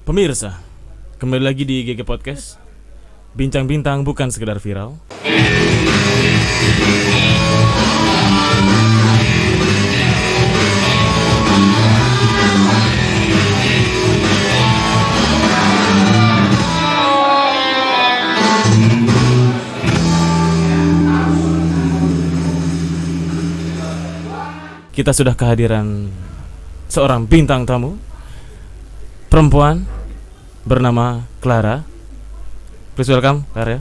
Pemirsa, kembali lagi di GG Podcast. Bincang bintang bukan sekedar viral. Kita sudah kehadiran seorang bintang tamu, perempuan bernama Clara. Please welcome Clara.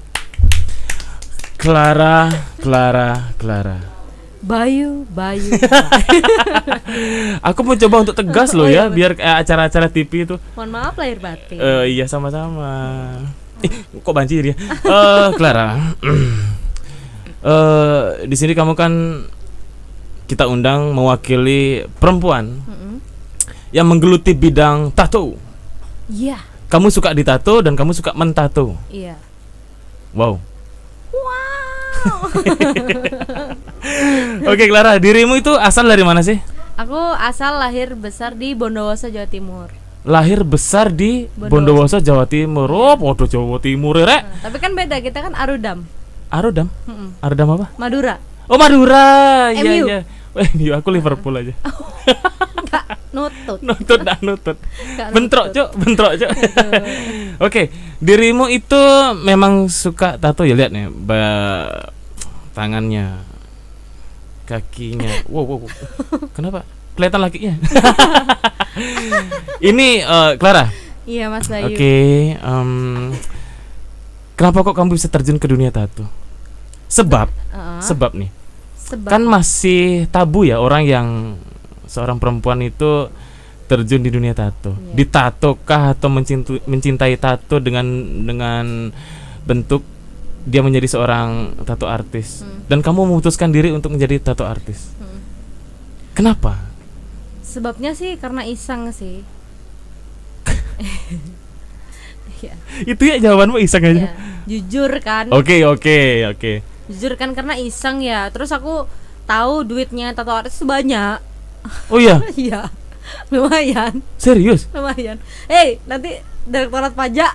Clara. Bayu. Aku mau coba untuk tegas loh ya, biar acara-acara TV itu. Mohon maaf lahir batin. Iya sama-sama. Kok banjir ya? Clara. Di sini kamu kan kita undang mewakili perempuan yang menggeluti bidang tato. Iya. Kamu suka ditato dan kamu suka mentato. Iya. Wow. Oke, Clara, dirimu itu asal dari mana sih? Aku asal lahir besar di Bondowoso, Jawa Timur. Lahir besar di Bondowoso, Jawa Timur. Oh, podo Jawa Timur, Rek. Tapi kan beda, kita kan Arudam. Arudam? Arudam apa? Madura. Oh, Madura. MU. Iya. Aku Liverpool aja. Nutut. Bentrok, Cuk. Oke, dirimu itu memang suka tato ya, lihat nih, tangannya, kakinya. Wow. Kenapa? Kelihatan lakinya. Ini Clara. Iya, Mas Bayu. Oke, kenapa kok kamu bisa terjun ke dunia tato? Sebab nih. Kan masih tabu ya orang yang seorang perempuan itu terjun di dunia tato. Yeah. Ditato kah atau mencintai tato dengan bentuk dia menjadi seorang tato artis. Dan kamu memutuskan diri untuk menjadi tato artis. Kenapa? Sebabnya sih karena iseng sih. Ya. Itu ya jawabanmu iseng aja. Ya, jujur kan. Oke. Jujur kan karena iseng ya. Terus aku tahu duitnya tato artis itu banyak. Oh iya. Iya. Lumayan. Serius? Lumayan. Nanti Direktorat Pajak.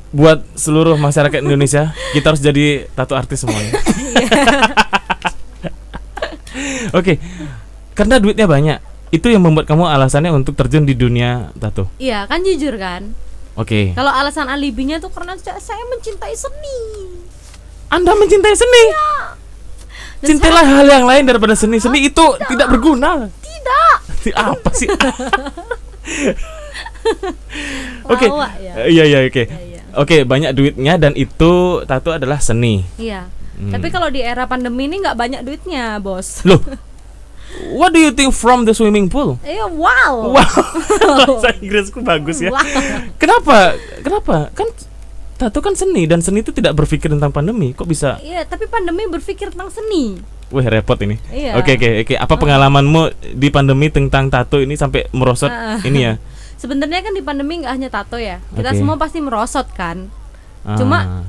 Buat seluruh masyarakat Indonesia, kita harus jadi tato artis semuanya. Oke. Karena duitnya banyak. Itu yang membuat kamu alasannya untuk terjun di dunia tato. Iya, kan jujur kan? Oke. Kalau alasan alibinya tuh karena saya mencintai seni. Anda mencintai seni? Iya. Cintailah hal yang lain daripada seni. Seni itu tidak berguna. Tidak. Apa sih? Oke. Iya, oke. Oke, banyak duitnya dan itu tato adalah seni. Iya. Tapi kalau di era pandemi ini nggak banyak duitnya, bos. Loh. What do you think from the swimming pool? Iya, wow. Bahasa Inggrisku bagus ya. Wow. Kenapa? Kan tato kan seni dan seni itu tidak berpikir tentang pandemi. Kok bisa? Iya, tapi pandemi berpikir tentang seni. Wah, repot ini. Iya. Oke. Apa pengalamanmu di pandemi tentang tato ini sampai merosot ini ya? Sebenarnya kan di pandemi nggak hanya tato ya. Kita semua pasti merosot kan. Cuma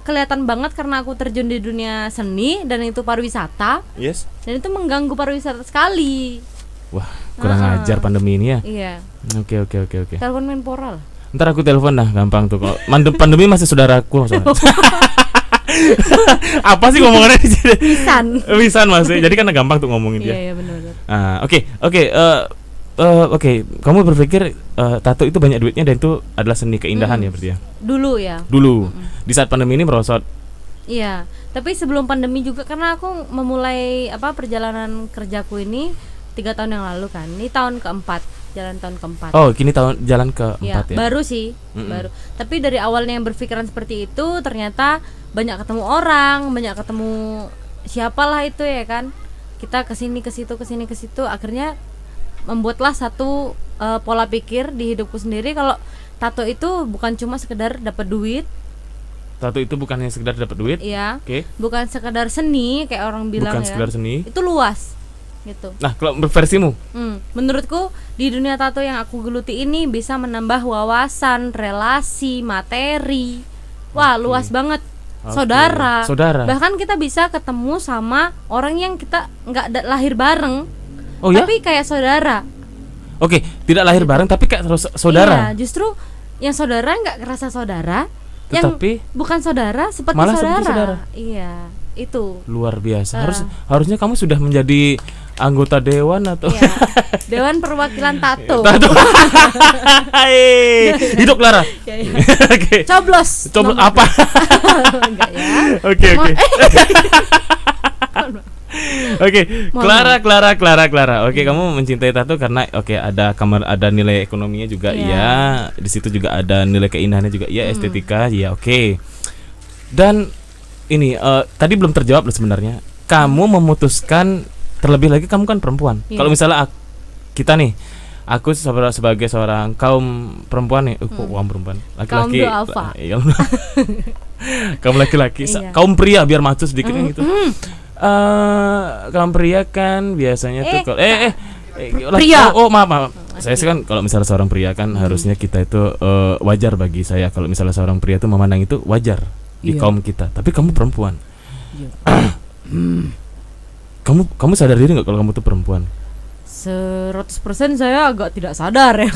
kelihatan banget karena aku terjun di dunia seni dan itu pariwisata. Yes. Dan itu mengganggu pariwisata sekali. Wah, kurang ajar pandemi ini ya. Iya. Oke. Telepon Menpora lah. Ntar aku telepon dah, gampang tuh. Kalau pandemi masih saudaraku soalnya. Apa sih ngomongannya di sini? Wisan masih. Jadi kan gampang tuh ngomongin dia. Iya, benar. Oke, kamu berpikir tato itu banyak duitnya dan itu adalah seni keindahan ya berarti ya? Dulu. Di saat pandemi ini merosot. Iya, tapi sebelum pandemi juga karena aku memulai perjalanan kerjaku ini 3 tahun yang lalu kan. Ini jalan tahun keempat. Oh, kini jalan keempat ya. Baru sih, baru. Tapi dari awalnya yang berpikiran seperti itu ternyata banyak ketemu orang, banyak ketemu siapalah itu ya kan. Kita kesini ke situ, akhirnya membuatlah satu pola pikir di hidupku sendiri kalau tato itu bukan cuma sekedar dapat duit. Tato itu bukan hanya sekedar dapat duit. Iya. Oke. Bukan sekedar seni kayak orang bilang. Bukan sekedar seni. Itu luas gitu. Nah, kalau versimu? Menurutku di dunia tato yang aku geluti ini bisa menambah wawasan, relasi, materi. Wah, luas banget. Saudara. Bahkan kita bisa ketemu sama orang yang kita nggak lahir bareng. Tapi kayak saudara. Oke, tidak lahir bareng tapi kayak saudara. Iya, justru yang saudara nggak kerasa saudara, Tetapi yang bukan saudara seperti malah saudara. seperti saudara. Iya, itu. Luar biasa. Harusnya kamu sudah menjadi anggota dewan atau Iya. Dewan Perwakilan Tato. Tato. Hai. Hidup Clara. Ya, ya. Oke. Coblos. Coba nomor. apa? Enggak ya. Oke. Oke, Mohon Clara. Oke, kamu mencintai tato karena ada nilai ekonominya juga, Iya. iya. Di situ juga ada nilai keindahannya juga, iya. Estetika, iya. Oke. Dan ini tadi belum terjawab loh sebenarnya. Kamu memutuskan, terlebih lagi kamu kan perempuan. Iya. Kalau misalnya kita nih, aku sebagai seorang kaum perempuan nih, kok kaum perempuan, laki-laki, Kaum duafa. kaum laki-laki, Iya. kaum pria biar macu sedikit gitu. Kaum pria kan biasanya tuh kalau pria. Maaf. Saya sih kan kalau misalnya seorang pria kan harusnya kita itu wajar bagi saya kalau misalnya seorang pria itu memandang itu wajar di kaum kita. Tapi kamu perempuan. Kamu sadar diri nggak kalau kamu tuh perempuan? 100% saya agak tidak sadar ya.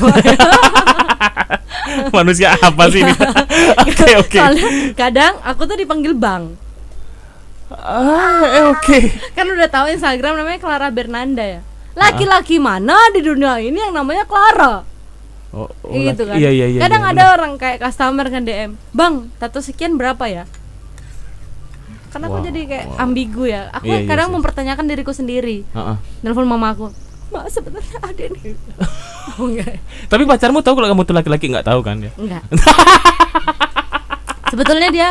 Manusia apa sih ini? Oke. Soalnya kadang aku tuh dipanggil Bang. Oke. Kan udah tahu Instagram namanya Clara Bernanda ya. Laki-laki mana di dunia ini yang namanya Clara? Gitu kan. Iya. Kadang iya, ada orang kayak customer kan DM, "Bang, tato sekian berapa ya?" Karena aku jadi kayak ambigu ya. Aku Iya, kadang sih. mempertanyakan diriku sendiri. Nelfon mama aku, "Mak, sebenarnya ada nih." Oh enggak. Tapi pacarmu tahu kalau kamu tuh laki-laki nggak tahu kan ya? Enggak. Sebetulnya dia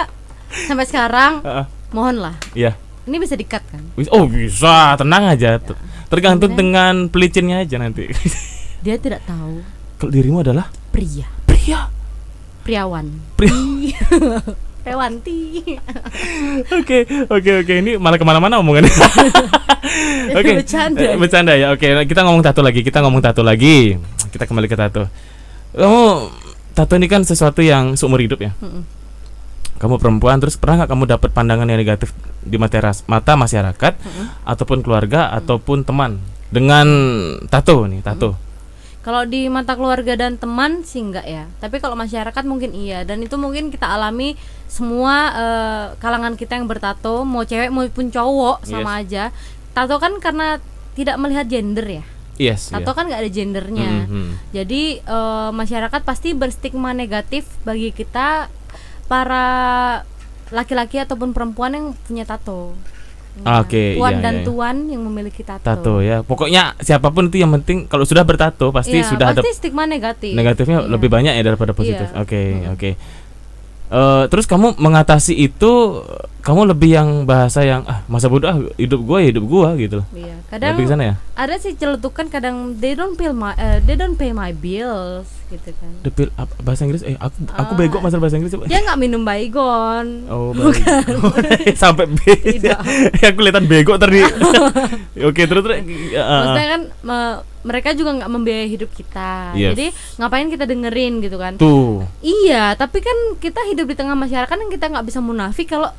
sampai sekarang mohonlah. Iya. Ini bisa di-cut kan? Oh bisa, tenang aja. Tergantung dengan pelicinnya aja nanti. Dia tidak tahu Kalau dirimu adalah pria. Priawan. Hewanti. Oke. Ini malah kemana-mana omongannya. Oke. Bercanda ya. Oke, kita ngomong tato lagi. Kita kembali ke tato. Tato ini kan sesuatu yang seumur hidup ya. Kamu perempuan, terus pernah nggak kamu dapat pandangan yang negatif di mata masyarakat ataupun keluarga ataupun teman dengan tato nih, tato? Kalau di mata keluarga dan teman sih enggak ya. Tapi kalau masyarakat mungkin iya. Dan itu mungkin kita alami semua kalangan kita yang bertato, mau cewek maupun cowok sama aja. Tato kan karena tidak melihat gender ya. Yes. Tato kan nggak ada gendernya. Jadi masyarakat pasti berstigma negatif bagi kita para laki-laki ataupun perempuan yang punya tato. Oke, puan iya, dan iya. tuan yang memiliki tato. Tato ya. Pokoknya siapapun itu yang penting kalau sudah bertato pasti Iya, sudah ada pasti stigma negatif. negatifnya Iya. lebih banyak ya daripada positif. Iya. Oke. Terus kamu mengatasi itu, kamu lebih yang bahasa yang masa bodoh, hidup gua gitu loh. Iya, kadang Lebih ke sana ya? ada sih celetukan kadang they don't pay my bills gitu kan. Bahasa Inggris aku bego masalah bahasa Inggris. Dia nggak minum baygon. Oh, sampai B. Tidak. Aku kelihatan bego tadi. Oke, terus. Maksudnya kan mereka juga nggak membiayai hidup kita. Yes. Jadi ngapain kita dengerin gitu kan? Tuh. Iya, tapi kan kita hidup di tengah masyarakat yang kita nggak bisa munafik kalau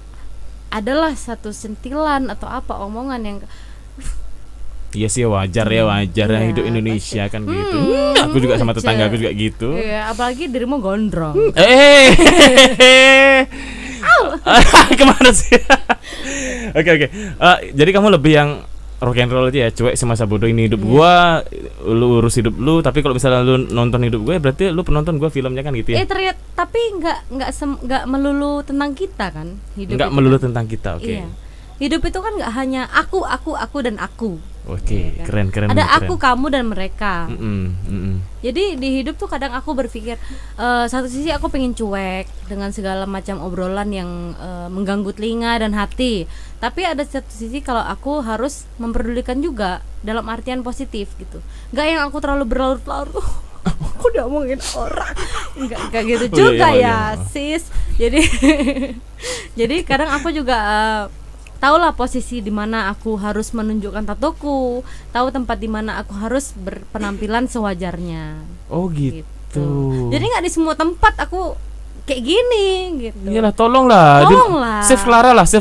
adalah satu sentilan atau apa omongan yang Iya sih wajar ya Iya, hidup Indonesia kan gitu. Aku juga sama tetangga aku juga gitu. iya, apalagi dirimu gondrong. Kemana sih? Oke. Jadi kamu lebih yang rock and roll aja ya, cuek semasa bodoh ini hidup gua, lu urus hidup lu. Tapi kalau misalnya lu nonton hidup gue, berarti lu penonton gua filmnya kan gitu ya? Ternyata tapi nggak melulu tentang kita kan hidup. Nggak itu melulu kan. tentang kita, oke. Iya. Hidup itu kan nggak hanya aku dan aku. Oke, Iya kan? keren. Ada keren. aku, kamu dan mereka. Mm-mm. Jadi di hidup tuh kadang aku berpikir satu sisi aku pengen cuek dengan segala macam obrolan yang mengganggu telinga dan hati. Tapi ada satu sisi kalau aku harus memperdulikan juga dalam artian positif gitu. Nggak yang aku terlalu berlarut-larut. Aku udah ngomongin orang. Nggak gitu juga ya, sis. Jadi kadang aku juga tahulah posisi di mana aku harus menunjukkan tatoku, tahu tempat di mana aku harus berpenampilan sewajarnya. Oh gitu. Jadi nggak di semua tempat aku kayak gini gitu. Iyalah, tolonglah. Save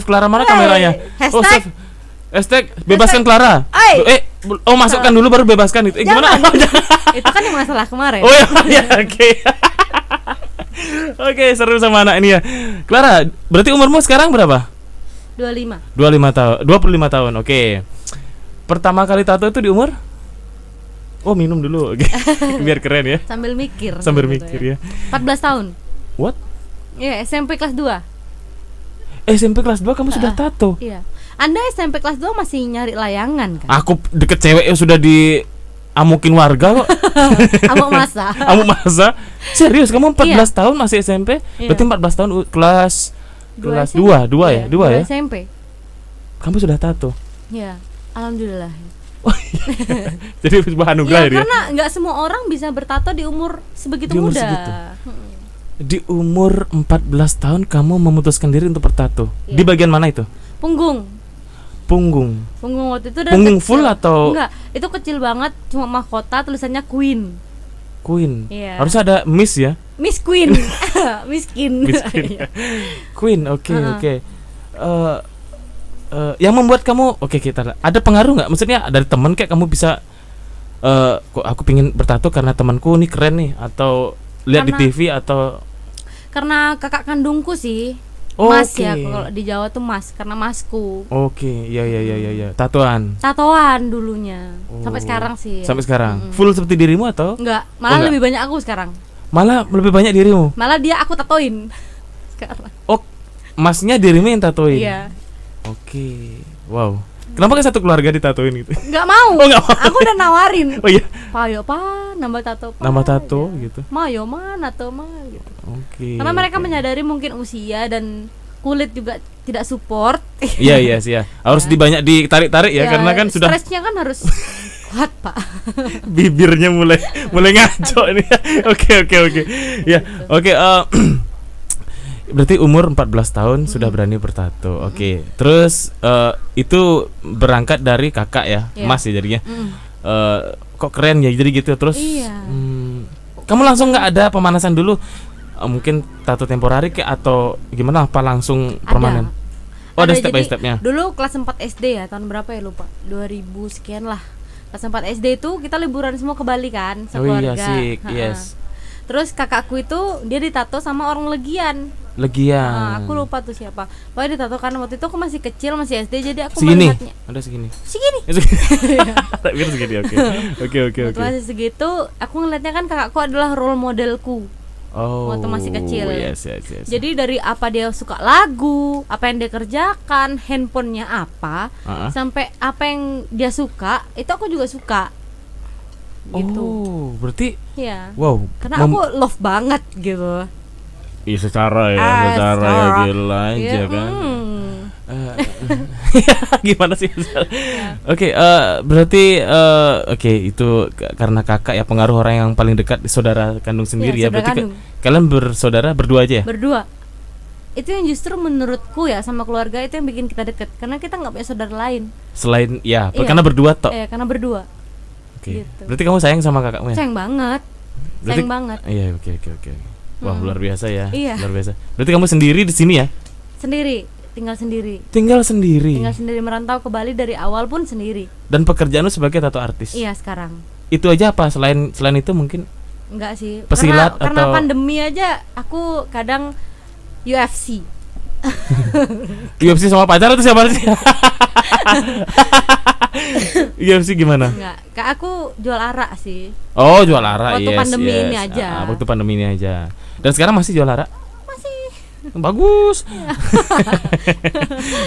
Clara mana kameranya? Hashtag Hashtag bebaskan Clara. masukkan dulu baru bebaskan itu. Gimana? Itu kan yang masalah kemarin. Oh ya, oke. Oke, seru sama anak ini ya. Clara, berarti umurmu sekarang berapa? 25. 25 tahun. Oke. Pertama kali tato itu di umur? Oh, minum dulu. Oke. Biar keren ya. Sambil mikir Ya. 14 tahun. What? Iya, SMP kelas 2. SMP kelas 2 kamu sudah tato? Iya. Anda SMP kelas 2 masih nyari layangan kan? Aku deket cewek yang sudah diamukin warga kok. Amuk masa. Amuk masa? Serius kamu 14 Iya. tahun masih SMP? Iya. Berarti 14 tahun kelas 2 ya? 2 ya? SMP. Kamu sudah tato? Iya. Alhamdulillah. Jadi sebuah anugerah Iya, ya? karena nggak semua orang bisa bertato di umur sebegitu Di umur muda. segitu. Di umur 14 tahun kamu memutuskan diri untuk bertato. Iya. Di bagian mana itu? Punggung waktu itu udah Punggung kecil. full atau? Enggak, itu kecil banget, cuma mahkota tulisannya Queen. Iya. Harus ada Miss ya? Miss Queen. Miskin. Queen, oke. Heeh. Yang membuat kamu kita ada pengaruh nggak? Maksudnya dari teman kayak kamu bisa kok aku pingin bertato karena temanku nih keren nih, atau lihat di TV atau Karena kakak kandungku sih. Oh, Mas oke. ya, kalau di Jawa tuh Mas, karena masku. Iya. Tatoan. Tatoan dulunya. Sampai Oh. sekarang sih. Sampai sekarang. Full seperti dirimu atau? Enggak, malah enggak. lebih banyak aku sekarang. Malah lebih banyak dirimu. Malah dia aku tatoin. Sekarang. Oh, masnya dirimu yang tatoin. Iya. Oke. Wow. Kenapa kan satu keluarga ditatoin gitu? Enggak mau. Oh, nggak mau. Aku udah nawarin. Oh iya. Payo pa, nambah tato pa. Nama tato gitu. Mayo mana tuh mah gitu. Oke. Karena mereka oke. menyadari mungkin usia dan kulit juga tidak support. Iya sih ya. Harus dibanyak ditarik-tarik ya, karena kan sudah stresnya kan harus kuat, Pak. bibirnya mulai ngaco ini. Oke. Ya, oke. Berarti umur 14 tahun sudah berani bertato. Oke. Terus itu berangkat dari kakak ya, Iya. Mas ya jadinya. Mm. Kok keren ya jadi gitu. Terus Iya. kamu langsung nggak ada pemanasan dulu? Mungkin tato temporari kayak atau gimana, apa langsung permanen? Oh, ada step by jadi stepnya. Dulu kelas 4 SD ya, tahun berapa ya lupa. 2000 sekian lah. Kelas 4 SD itu kita liburan semua ke Bali kan, Oh iya, sekeluarga. asik. Ha-ha. Yes. Terus kakakku itu dia ditato sama orang Legian. Legian. Nah, aku lupa tuh siapa. Pokoknya ditato karena waktu itu aku masih kecil, masih SD, jadi aku Segini. melihatnya. Ada segini. Segini. Tak kira segini. Oke. Waktu masih segitu, aku ngeliatnya kan kakakku adalah role modelku. Oh. Waktu masih kecil. Yes. Jadi dari apa dia suka lagu, apa yang dia kerjakan, handphonenya apa, sampai apa yang dia suka, itu aku juga suka. Gitu. Oh, berarti Iya. wow. Karena aku love banget gitu. Iya secara ya gila aja Iya, kan. Gimana sih? Oke, berarti oke itu karena kakak ya, pengaruh orang yang paling dekat, saudara kandung sendiri ya. Iya, saudara Berarti kandung. kalian bersaudara berdua aja ya? Berdua. Itu yang justru menurutku ya, sama keluarga itu yang bikin kita deket, karena kita nggak punya saudara lain. Selain ya, Iya. karena berdua tok. Karena berdua. Oke. gitu. Berarti kamu sayang sama kakakmu ya? Sayang banget. Berarti- Sayang banget. Iya, oke. Wah, luar biasa ya. Iya. Luar biasa. Berarti kamu sendiri di sini ya? Sendiri, tinggal sendiri. Tinggal sendiri. Tinggal sendiri, merantau ke Bali dari awal pun sendiri. Dan pekerjaanmu sebagai tato artis. Iya, sekarang. Itu aja apa? Selain itu mungkin Enggak sih. Pesilat karena atau- pandemi aja aku kadang UFC. UFC sama pacar atau siapa sih? UFC gimana? Enggak, Kak, aku jual arak sih. Oh, jual arak. Waktu yes, pandemi yes. ini aja. Waktu pandemi ini aja. Dan sekarang masih jual arak? Masih. Bagus.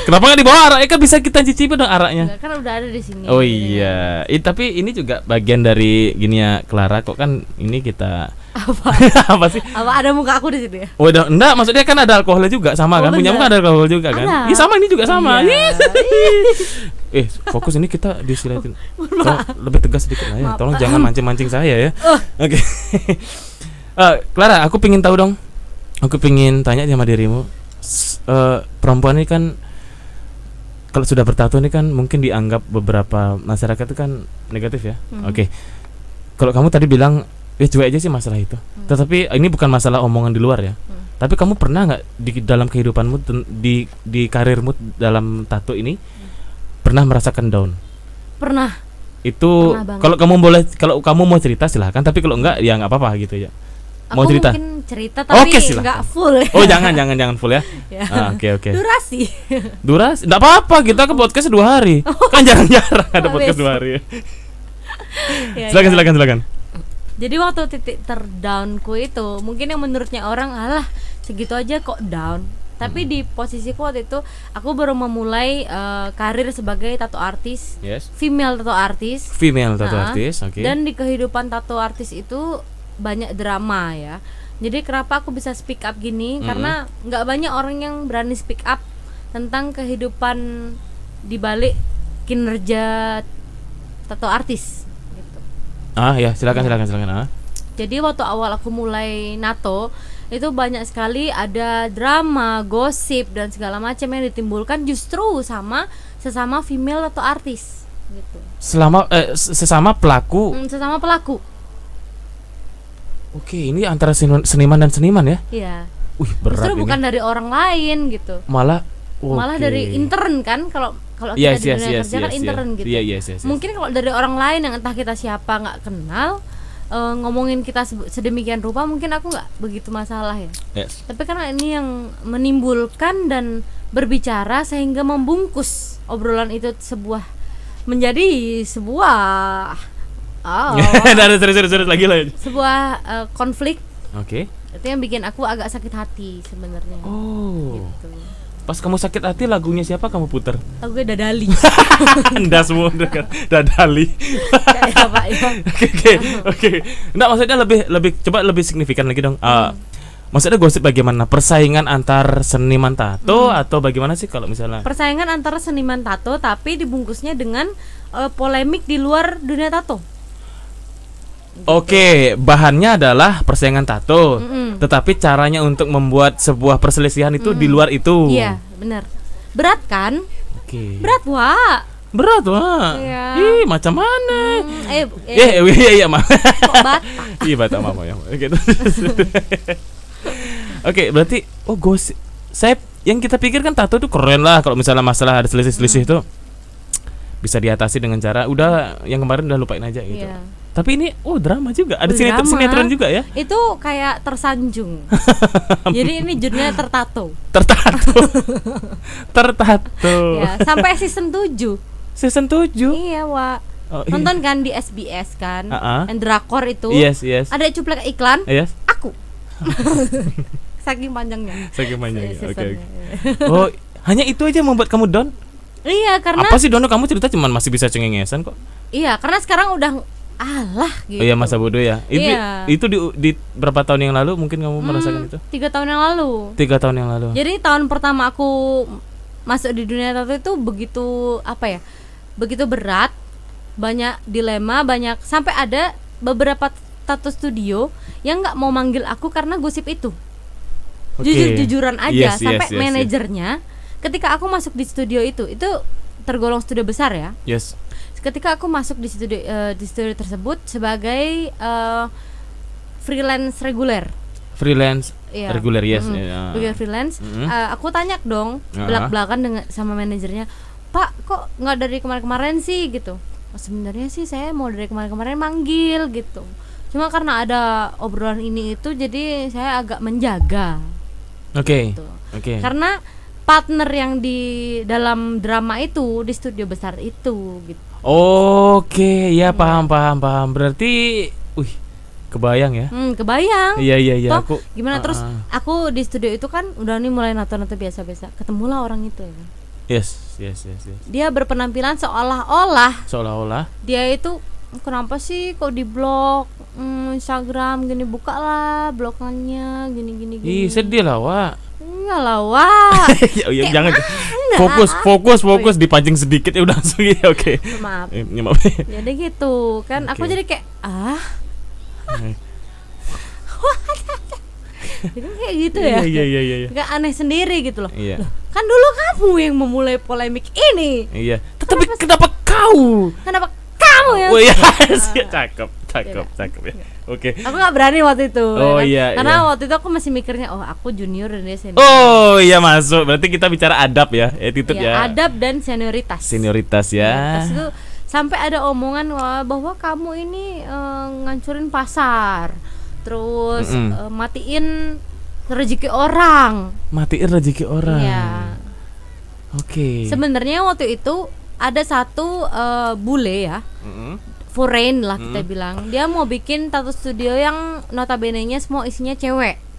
Kenapa nggak dibawa arak? Kan bisa kita cicipi dong araknya. Enggak, kan udah ada di sini. Oh iya. Tapi ini juga bagian dari gini ya, Clara. Kok kan ini kita Apa? apa sih? Apa ada muka aku di situ ya? Oh, enggak, maksudnya kan ada alkoholnya juga sama Oh, kan? Punya bener. kan ada alkohol juga kan? Ada. Iya sama, ini juga sama. Iya. Fokus ini kita disilatin. Tolong lebih tegas sedikit lah ya. Maaf. Tolong jangan mancing-mancing saya ya. Oke. Clara, aku pengen tahu dong. Aku pengen tanya sama dirimu. Perempuan ini kan kalau sudah bertato ini kan mungkin dianggap beberapa masyarakat itu kan negatif ya. Oke. Kalau kamu tadi bilang ya cuek aja sih masalah itu. Tetapi ini bukan masalah omongan di luar ya. Tapi kamu pernah nggak di dalam kehidupanmu di karirmu dalam tato ini pernah merasakan down? Pernah. Itu Pernah banget. kalau kamu mau cerita silahkan, tapi kalau enggak ya nggak apa-apa gitu ya. Mau Aku cerita? mungkin cerita tapi Oke, silakan. nggak full. Oh jangan full ya. Ya. Oke. Durasi. Durasi, enggak apa-apa, kita ke podcast 2 hari. Kan jarang-jarang ada podcast 2 hari. Ya, Silakan. Jadi waktu titik terdownku itu, mungkin yang menurutnya orang, alah segitu aja kok down. Tapi di posisiku waktu itu, aku baru memulai karir sebagai tato artis, Yes. female tato artis. Female tattoo Nah, artist, oke. Dan di kehidupan tato artis itu banyak drama ya. Jadi kenapa aku bisa speak up gini? Karena nggak banyak orang yang berani speak up tentang kehidupan di balik kinerja tato artis. Gitu. Ya, silakan. Jadi waktu awal aku mulai nato itu banyak sekali ada drama, gosip dan segala macam yang ditimbulkan justru sama sesama female tato artis gitu. Sesama pelaku. Sesama pelaku. Oke, ini antara seniman dan seniman ya? Iya. Wih, berat Justru ini. bukan dari orang lain gitu. Malah Dari intern kan, kalau kita Yes, di yes, dunia yes, kerja kan yes, intern yes. gitu. Iya, yes. Mungkin kalau dari orang lain yang entah kita siapa nggak kenal, ngomongin kita sedemikian rupa, mungkin aku nggak begitu masalah ya. Yes. Tapi karena ini yang menimbulkan dan berbicara sehingga membungkus obrolan itu menjadi sebuah Ada serius lagi lah. sebuah konflik. Oke. Itu yang bikin aku agak sakit hati sebenarnya. Oh. Gitu. Pas kamu sakit hati lagunya siapa kamu puter? Aku Dadali. Anda semua kan Dadali. Ya, Pak, ya. Oke. Enggak, maksudnya lebih signifikan lagi dong. Maksudnya gosip bagaimana? Persaingan antar seniman tato atau bagaimana sih kalau misalnya? Persaingan antara seniman tato tapi dibungkusnya dengan polemik di luar dunia tato. Oke, bahannya adalah persaingan tato. Mm-mm. Tetapi caranya untuk membuat sebuah perselisihan itu di luar itu. Iya, benar. Berat kan? Oke. Berat, Wak. Berat, Wak. Iya. Ih, macam mana? Iya, Ma. Kok Batak? Iya, Batak mama ya. Gitu. Oke, berarti gosip. Yang kita pikir kan tato itu keren lah, kalau misalnya masalah ada selisih-selisih itu bisa diatasi dengan cara udah yang kemarin udah lupain aja gitu. Iya. Tapi ini drama juga. Ada Drama. sinetron juga ya. Itu kayak tersanjung. Jadi ini judulnya tertato. Tertato. Ya, sampai season 7. Season 7. Iya, Wak. Oh, iya. Nonton kan di SBS kan? Yang drakor itu. Yes. Ada cuplikan iklan. Yes. Aku. Saking panjangnya. Saking panjangnya. Oke. Seasonnya. Oh, hanya itu aja yang membuat kamu down? Iya, karena Apa sih Dono, kamu cerita cuman masih bisa cengengesan kok. iya, karena sekarang udah gitu. Oh iya, masa bodoh ya. Iya. Itu di berapa tahun yang lalu mungkin kamu merasakan itu? 3 tahun yang lalu. 3 tahun yang lalu. Jadi tahun pertama aku masuk di dunia tato itu begitu begitu berat, banyak dilema, banyak sampai ada beberapa tato studio yang nggak mau manggil aku karena gosip itu. Oke. Jujuran aja, Yes, sampai yes. manajernya ketika aku masuk di studio itu tergolong studio besar ya. Yes. Ketika aku masuk di studio tersebut sebagai freelance reguler. Freelance Iya. reguler, yes. Mm-mm. Ya. Sebagai freelance, aku tanya dong belak-belakan dengan sama manajernya, Pak, kok nggak dari kemarin-kemarin sih gitu. Sebenarnya sih saya mau dari kemarin-kemarin manggil gitu. Cuma karena ada obrolan ini itu, jadi saya agak menjaga. Oke. Gitu. Oke. Karena partner yang di dalam drama itu di studio besar itu gitu. Oke, ya paham. Berarti kebayang ya. Kebayang. Iya. Toh, gimana terus aku di studio itu kan udah nih mulai nato-nato biasa-biasa. Ketemulah orang itu ya kan. Yes. Dia berpenampilan seolah-olah dia itu kenapa sih kok di blog Instagram gini, buka lah blogannya gini. Ih, sedih lah, Wak. Enggak lah, Wak. Ya, jangan fokus dipancing sedikit ya udah langsung ya. Oke. Maaf. Maaf. Jadi gitu kan, aku Oke. jadi kayak jadi kayak gitu ya. Iya. Gak aneh sendiri gitu loh. Iya. Loh, kan dulu kamu yang memulai polemik ini. Iya. Tetapi kenapa kau? Kenapa kamu yang? Oh iya, cakep ya. Oke. Aku nggak berani waktu itu. Oh, ya kan? iya, Karena iya. waktu itu aku masih mikirnya, aku junior dan dia senior. Oh iya, masuk. Berarti kita bicara adab ya, attitude Ya, ya. adab dan senioritas. Senioritas ya. Terus itu Sampai ada omongan bahwa kamu ini ngancurin pasar, terus matiin rezeki orang. Matiin rezeki orang. Iya. Oke. Sebenarnya waktu itu ada satu bule ya, foreign lah kita bilang. Dia mau bikin tattoo studio yang notabene-nya semua isinya cewek.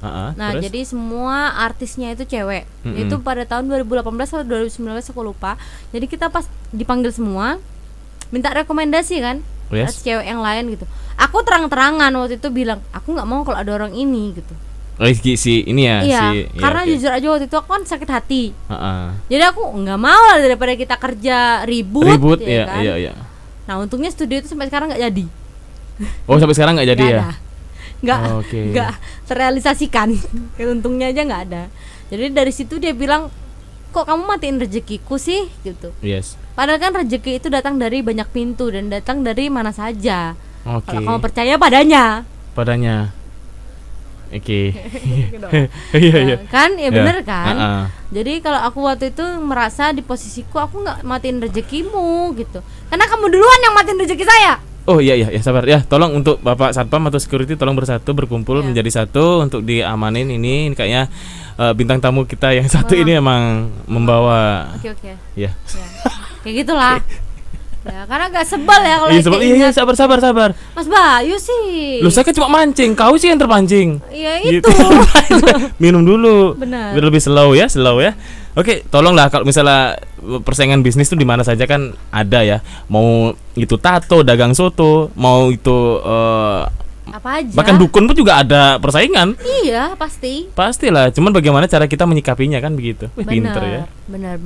Nah, terus? jadi semua artisnya itu cewek. Itu pada tahun 2018 atau 2019 aku lupa. Jadi kita pas dipanggil semua minta rekomendasi kan, Yes. cewek yang lain gitu. Aku terang-terangan waktu itu bilang, aku nggak mau kalau ada orang ini gitu. Oh, si ini ya, Iya, si karena oke. jujur aja waktu itu aku kan sakit hati. Heeh. Jadi aku nggak mau lah daripada kita kerja ribut, ya iya, kan? iya. Nah, untungnya studio itu sampai sekarang nggak jadi. Oh, sampai sekarang nggak jadi Nggak ya? ada. Nggak Oke. nggak terrealisasikan. Untungnya aja nggak ada. Jadi dari situ dia bilang, kok kamu matiin rezekiku sih gitu. Yes. Padahal kan rezeki itu datang dari banyak pintu dan datang dari mana saja. Oke. Kalau kamu percaya padanya. Padanya. Oke. Gitu. Iya, iya. Nah, kan ya bener kan. Heeh. Jadi kalau aku waktu itu merasa di posisiku aku nggak matiin rezekimu gitu. Karena kamu duluan yang matiin rezeki saya. Oh iya iya ya, sabar ya, tolong untuk Bapak Satpam atau security tolong bersatu berkumpul Iya. menjadi satu untuk diamanin ini kayaknya bintang tamu kita yang satu Wah. ini emang membawa Oke. ya. Ya. Kayak gitulah. Ya, karena gak sebel ya kalau Iya, sebab- iya, keinget. sabar. Mas Bayu sih. Lu saya kan cuma mancing, kau sih yang terpancing. Iya Gitu. itu. Minum dulu. Benar. Biar lebih slow ya. Oke, tolonglah kalau misalnya persaingan bisnis tuh di mana saja kan ada ya. Mau itu tato, dagang soto, mau itu Apa aja. bahkan dukun pun juga ada persaingan. Iya, pasti. Pastilah, cuman bagaimana cara kita menyikapinya kan begitu. Wih, pinter ya. Benar.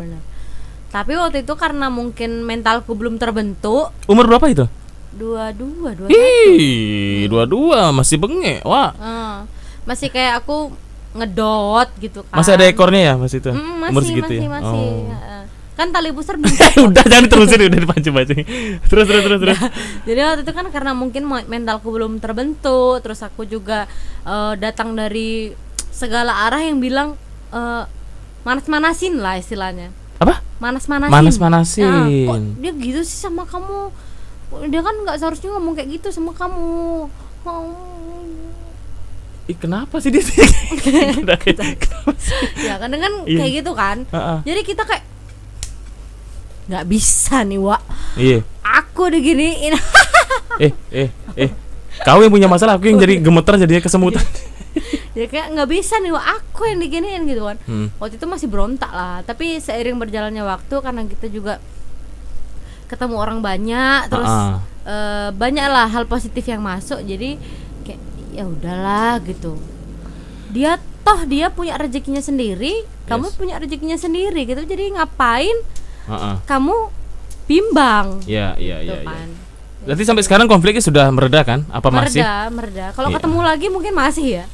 Tapi waktu itu karena mungkin mentalku belum terbentuk, Umur berapa itu? 22. Ih, 22 masih bengek. Wah, Masih kayak aku ngedot gitu kan. masih ada ekornya ya Mas itu? Masih, Umur segitu ya. masih. Oh. Heeh. Kan tali pusar bisa. Udah jangan terusin udah dipancing-pancing. Terus. Jadi waktu itu kan karena mungkin mentalku belum terbentuk, terus aku juga datang dari segala arah yang bilang manas-manasin lah istilahnya. Apa? Manas-manasin. Manas-manasin. Nah, kok dia gitu sih sama kamu? Dia kan nggak seharusnya ngomong kayak gitu sama kamu. Ih, kenapa sih dia? Kenapa sih? Ya kadang kan Iya. kayak gitu kan. Heeh. Jadi kita kayak nggak bisa nih, Wak. Iya. Aku diginiin. Kau yang punya masalah, aku yang jadi gemeter jadinya kesemutan. Ya kayak nggak bisa nih, Wak. Aku yang diginiin gitu kan. Waktu itu masih berontak lah. Tapi seiring berjalannya waktu karena kita juga ketemu orang banyak, terus banyak lah hal positif yang masuk. Jadi kayak ya udahlah gitu. Dia punya rezekinya sendiri, kamu punya rezekinya sendiri gitu. Jadi ngapain kamu bimbang? Iya. Gitu kan. Berarti sampai sekarang konfliknya sudah mereda kan? Apa masih? Mereda. Kalau Iya. ketemu lagi mungkin masih ya.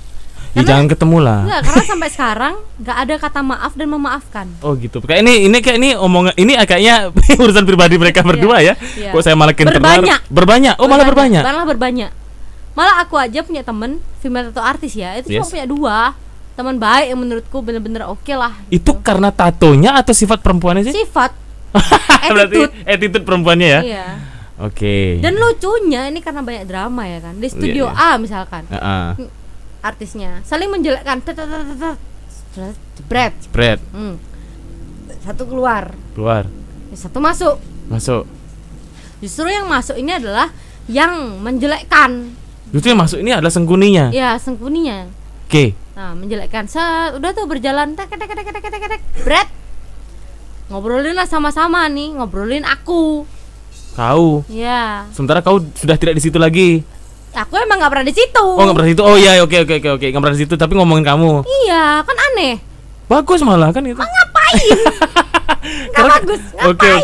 Ya, jangan ketemu lah. Enggak, karena sampai sekarang nggak ada kata maaf dan memaafkan. Oh gitu. Kayak ini omongan ini kayaknya urusan pribadi mereka berdua ya. Iya. Kok saya malah berbanyak. Oh, malah berbanyak. Malah berbanyak. Malah aku aja punya temen female tattoo artis ya. Itu cuma Yes. punya 2 teman baik yang menurutku bener-bener oke lah. Itu karena tatonya atau sifat perempuannya sih? Sifat. Berarti attitude perempuannya ya. Iya. Oke. Dan lucunya ini karena banyak drama ya kan. Di studio Iya. A misalkan. Heeh. Artisnya saling menjelekkan. Jebret. Spread Satu keluar, keluar, satu masuk. masuk. Justru yang masuk ini adalah yang menjelekkan. Justru yang masuk ini adalah sengkuninya. Ya, sengkuninya. Oke. Nah, menjelekkan. Udah tuh berjalan tek bret. Ngobrolin lah sama-sama nih, ngobrolin aku. Kau. Ya, Sementara kau sudah tidak di situ lagi. aku emang nggak pernah di situ. Oh, nggak pernah di situ. Oh iya, oke. Nggak pernah di situ tapi ngomongin kamu. Iya, kan aneh. Bagus malah kan itu. Ngapain? Nggak bagus. Ngapain?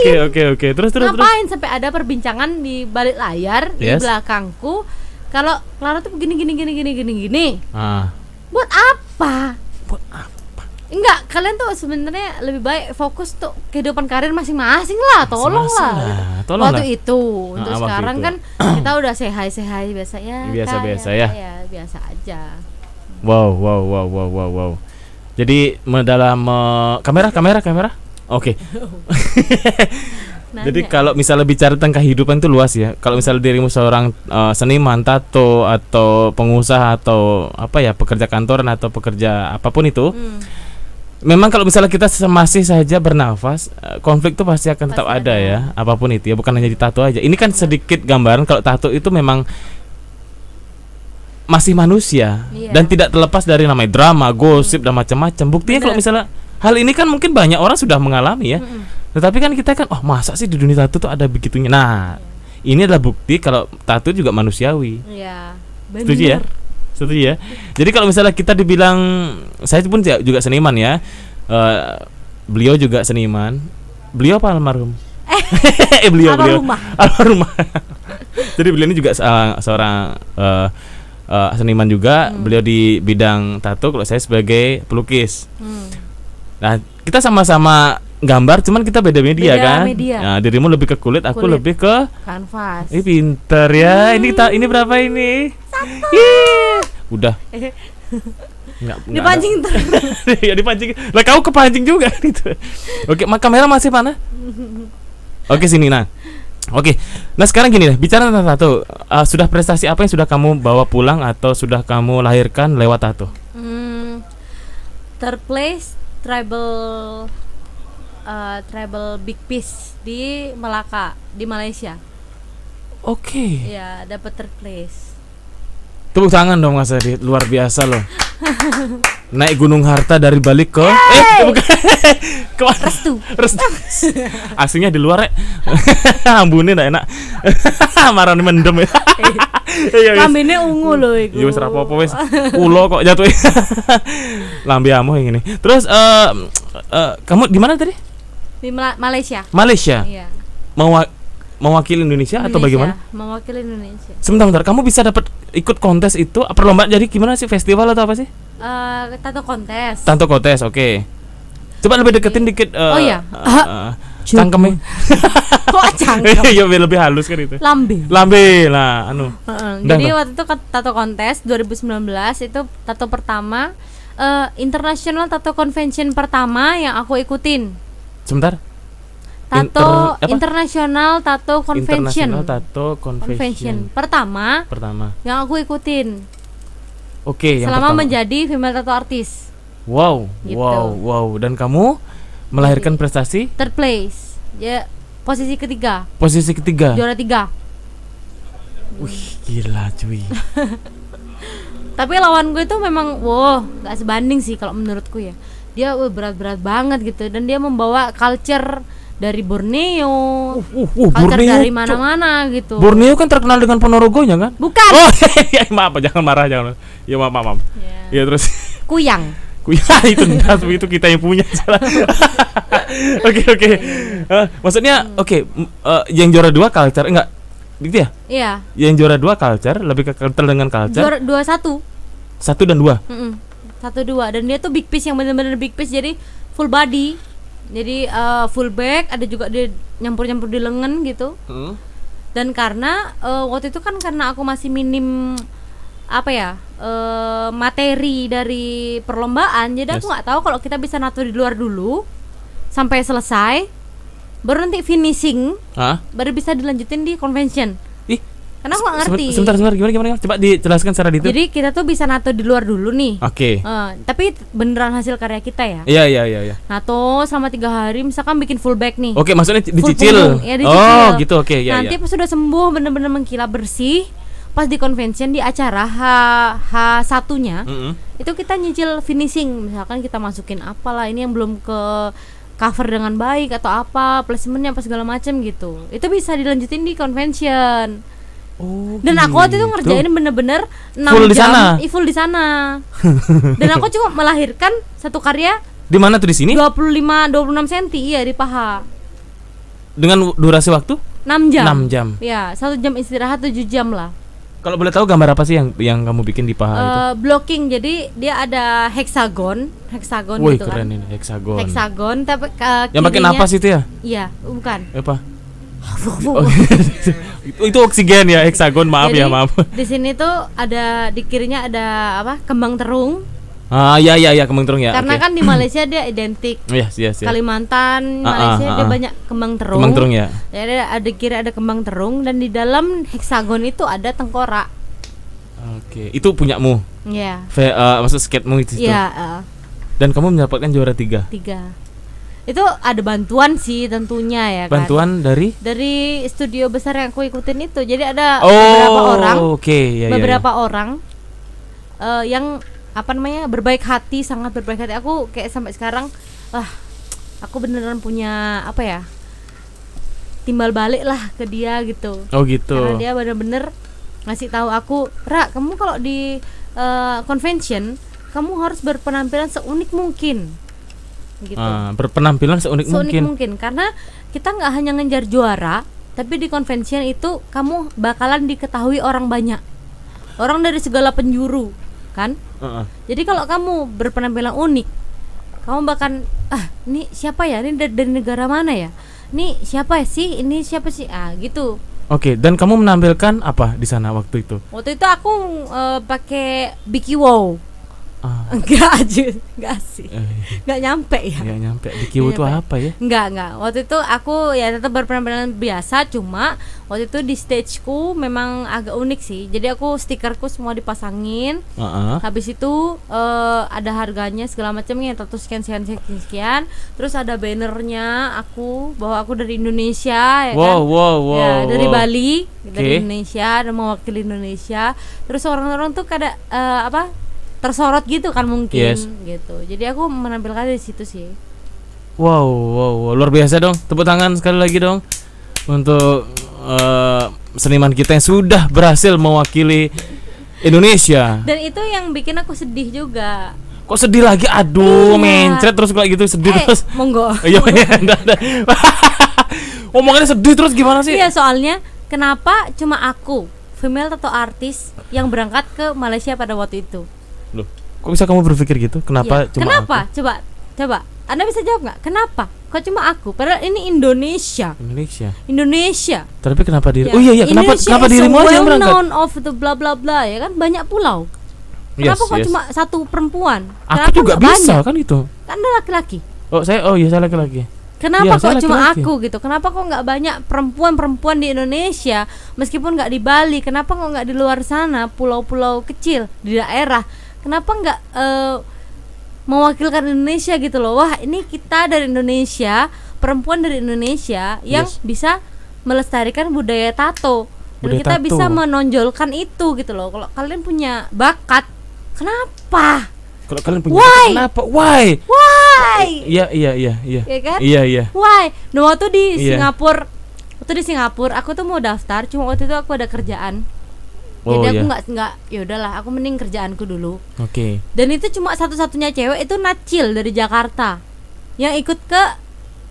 Oke. Terus. Ngapain sampai ada perbincangan di balik layar di Yes. belakangku. Kalau Clara tuh gini. Ah. Buat apa? Buat apa? Enggak, kalian tuh sebenarnya lebih baik fokus tuh kehidupan karir masing-masing lah, tolong Masing-masing lah. lah, tolong Waktu lah. itu, untuk waktu sekarang itu. kan kita udah say hi biasa ya. Biasa-biasa kayak, ya. biasa aja. Wow. Jadi dalam kamera. Oke. Jadi kalau misalnya bicara tentang kehidupan itu luas ya. Kalau misalnya dirimu seorang seniman, tato atau pengusaha atau apa ya, pekerja kantoran atau pekerja apapun itu, memang kalau misalnya kita masih saja bernafas, konflik itu pasti akan tetap ada ya, apapun itu ya, bukan hanya di tato aja. Ini kan sedikit gambaran kalau tato itu memang masih manusia dan tidak terlepas dari namanya drama, gosip dan macam-macam. Buktinya kalau misalnya hal ini kan mungkin banyak orang sudah mengalami ya. Tetapi kan kita kan, oh masa sih di dunia tato tuh ada begitunya. Nah, ini adalah bukti kalau tato juga manusiawi. Iya. Setuju ya? Setuju ya. Jadi kalau misalnya kita dibilang, saya pun juga seniman ya. Beliau juga seniman. Beliau apa almarhum? beliau almarhum. Jadi beliau ini juga seorang seniman juga. Beliau di bidang tato, kalau saya sebagai pelukis. Nah, kita sama-sama gambar, cuman kita beda media kan. Nah, dirimu lebih ke kulit, aku lebih ke kanvas. Ini pinter ya. Ini berapa ini? 1. Udah. Enggak dipancing terus. Ya dipancing. Lah kau kepancing juga gitu. Oke, kamera masih mana? Oke, sini nah. Oke. Nah, sekarang gini deh, bicara tentang tato. Sudah prestasi apa yang sudah kamu bawa pulang atau sudah kamu lahirkan lewat tato? Third place tribal big piece di Melaka, di Malaysia. Oke. Ya, dapat third place. Tepuk tangan dong Mas Adit, luar biasa loh. Naik Gunung Harta dari balik ke bukan. Restu. Aslinya di luar ya. Ambune ndak enak. Marane mendem ya. Lambene ungu loh iku. Ya wis ra apa-apa wis. Ulo kok jatuh. Lambe amu yang ini. Terus kamu di mana tadi? Di Malaysia. Malaysia. Iya. Mewakili Indonesia atau bagaimana? Mewakili Indonesia. Sebentar, kamu bisa dapat ikut kontes itu perlombaan, jadi gimana sih, festival atau apa sih? Tato kontes. Tato kontes, oke. Coba lebih deketin dikit. Oh iya. Cangkemnya. Kok cangkem? Iya, lebih halus kan itu. Lambe lah, jadi waktu itu tato kontes 2019 itu tato pertama, international tato convention pertama yang aku ikutin. Sebentar. International Tato Convention. International Tato Convention. Pertama yang aku ikutin. Oke, yang selama pertama. Menjadi female tattoo artist. Wow, gitu. wow. Dan kamu melahirkan prestasi? Third place. Ya, posisi ketiga. Juara 3. Wih, gila cuy. Tapi lawan gue itu memang gak sebanding sih kalau menurutku ya. Dia berat-berat banget gitu, dan dia membawa culture dari Borneo, culture Borneo, dari mana-mana gitu. Borneo kan terkenal dengan Ponorogonya kan? Bukan. Oh, ya, maaf, jangan marah, jangan. Ya maaf. Ya terus. Kuyang. Itu kita yang punya. Oke. Maksudnya yang juara 2 culture enggak? Gitu ya? Iya. Yang juara 2 culture, lebih ke kental dengan culture. Juara 1 dan 2. 1-2, dan dia tuh big piece, yang benar-benar big piece, jadi full body. Jadi full back, ada juga dia nyampur-nyampur di lengan gitu. Dan karena waktu itu kan karena aku masih minim materi dari perlombaan, jadi aku nggak tahu kalau kita bisa nato di luar dulu sampai selesai, baru nanti finishing, baru bisa dilanjutin di convention. Karena aku nggak ngerti. Sebentar, gimana? Coba dijelaskan secara detail. Jadi kita tuh bisa nato di luar dulu nih. Oke. Tapi beneran hasil karya kita ya. Iya. Nato selama 3 hari, misalkan bikin full back nih. Oke, maksudnya dicicil. Ya, dicicil. Oh, gitu, oke. Ya. Nanti pas sudah sembuh, bener-bener mengkilap bersih, pas di convention di acara H1-nya, itu kita nyicil finishing. Misalkan kita masukin apalah, ini yang belum ke cover dengan baik atau apa, placementnya apa segala macam gitu. Itu bisa dilanjutin di convention. Oh, dan aku waktu itu ngerjain bener-bener 6 full jam full di sana. Dan aku cuma melahirkan satu karya. Di mana tuh, di sini? 26 cm, iya, di paha. Dengan durasi waktu? 6 jam. 6 jam. Ya, 1 jam istirahat, 7 jam lah. Kalau boleh tahu gambar apa sih yang kamu bikin di paha itu? Blocking, jadi dia ada heksagon Wih, gitu kan. keren ini, Heksagon, tapi yang pakai napas itu ya? Iya, bukan. Apa? Itu oksigen ya, heksagon, maaf. Jadi, ya, maaf. Di sini tuh ada, di kirinya ada kembang terung, Ya Kembang Terung ya. Karena oke. kan di Malaysia dia identik. Yes. Kalimantan, Malaysia dia banyak kembang terung. Kembang Terung ya. Jadi ada kira ada kembang terung dan di dalam heksagon itu ada tengkorak. Oke, itu punyamu. Iya. Maksud skatemu itu. Iya, Dan kamu mendapatkan juara 3. 3. Itu ada bantuan sih tentunya ya kan. Bantuan dari studio besar yang aku ikutin itu. Jadi ada Iya. beberapa orang yang apa namanya berbaik hati, sangat berbaik hati. Aku kayak sampai sekarang aku beneran punya apa ya, timbal balik lah ke dia gitu. Oh gitu. Karena dia bener-bener ngasih tahu aku, Ra, kamu kalau di convention kamu harus berpenampilan seunik mungkin gitu. Berpenampilan seunik mungkin karena kita nggak hanya ngejar juara, tapi di convention itu kamu bakalan diketahui orang banyak, orang dari segala penjuru kan. Jadi kalau kamu berpenampilan unik, kamu bahkan ini siapa ya, ini dari negara mana ya, ini siapa sih, ini siapa sih, gitu. Oke, dan kamu menampilkan apa di sana waktu itu? Waktu itu aku pakai Biki Wow. Enggak sih. Enggak nyampe ya. Enggak nyampe. Biki Wow itu apa ya? Enggak. Waktu itu aku ya tetap berpenampilan biasa, cuma waktu itu di stageku memang agak unik sih. Jadi aku stikerku semua dipasangin. Habis itu ada harganya segala macam yang sekian. Terus ada bannernya aku bahwa aku dari Indonesia ya kan. Ya, dari Bali, dari Indonesia dan mewakili Indonesia. Terus orang-orang tuh kada tersorot gitu kan mungkin gitu. Jadi aku menampilkan di situ sih. Wow, luar biasa dong. Tepuk tangan sekali lagi dong untuk seniman kita yang sudah berhasil mewakili Indonesia. Dan itu yang bikin aku sedih juga. Kok sedih lagi? Aduh, mencret terus kayak gitu, sedih terus. Monggo. Iya, enggak. Omongannya sedih terus gimana sih? Iya, soalnya kenapa cuma aku, female tattoo artist yang berangkat ke Malaysia pada waktu itu? Loh, kok bisa kamu berpikir gitu? Kenapa cuma kenapa? aku? Coba. Anda bisa jawab nggak? Kenapa? Kok cuma aku? Padahal ini Indonesia. Tapi kenapa diri? Oh iya, kenapa dirimu aja yang berangkat? Well known of the bla bla bla ya kan, banyak pulau. Kenapa kok cuma satu perempuan? Aku juga bisa kan itu. Kan Anda laki-laki. Saya laki-laki. Kenapa kok cuma aku gitu? Kenapa kok nggak banyak perempuan di Indonesia? Meskipun nggak di Bali, kenapa kok nggak di luar sana, pulau-pulau kecil di daerah? Kenapa nggak mewakilkan Indonesia gitu loh? Wah, ini kita dari Indonesia, perempuan dari Indonesia yang bisa melestarikan budaya tato. Dan kita bisa menonjolkan itu gitu loh. Kalau kalian punya bakat, kenapa? Kalau kalian punya bakat, kenapa? Why? Iya. Ya kan? Iya. Why? Nah, waktu di Singapura, aku tuh mau daftar, cuma waktu itu aku ada kerjaan. Jadi aku nggak ya udahlah, aku mending kerjaanku dulu. Oke. Dan itu cuma satu-satunya cewek itu Nacil dari Jakarta yang ikut ke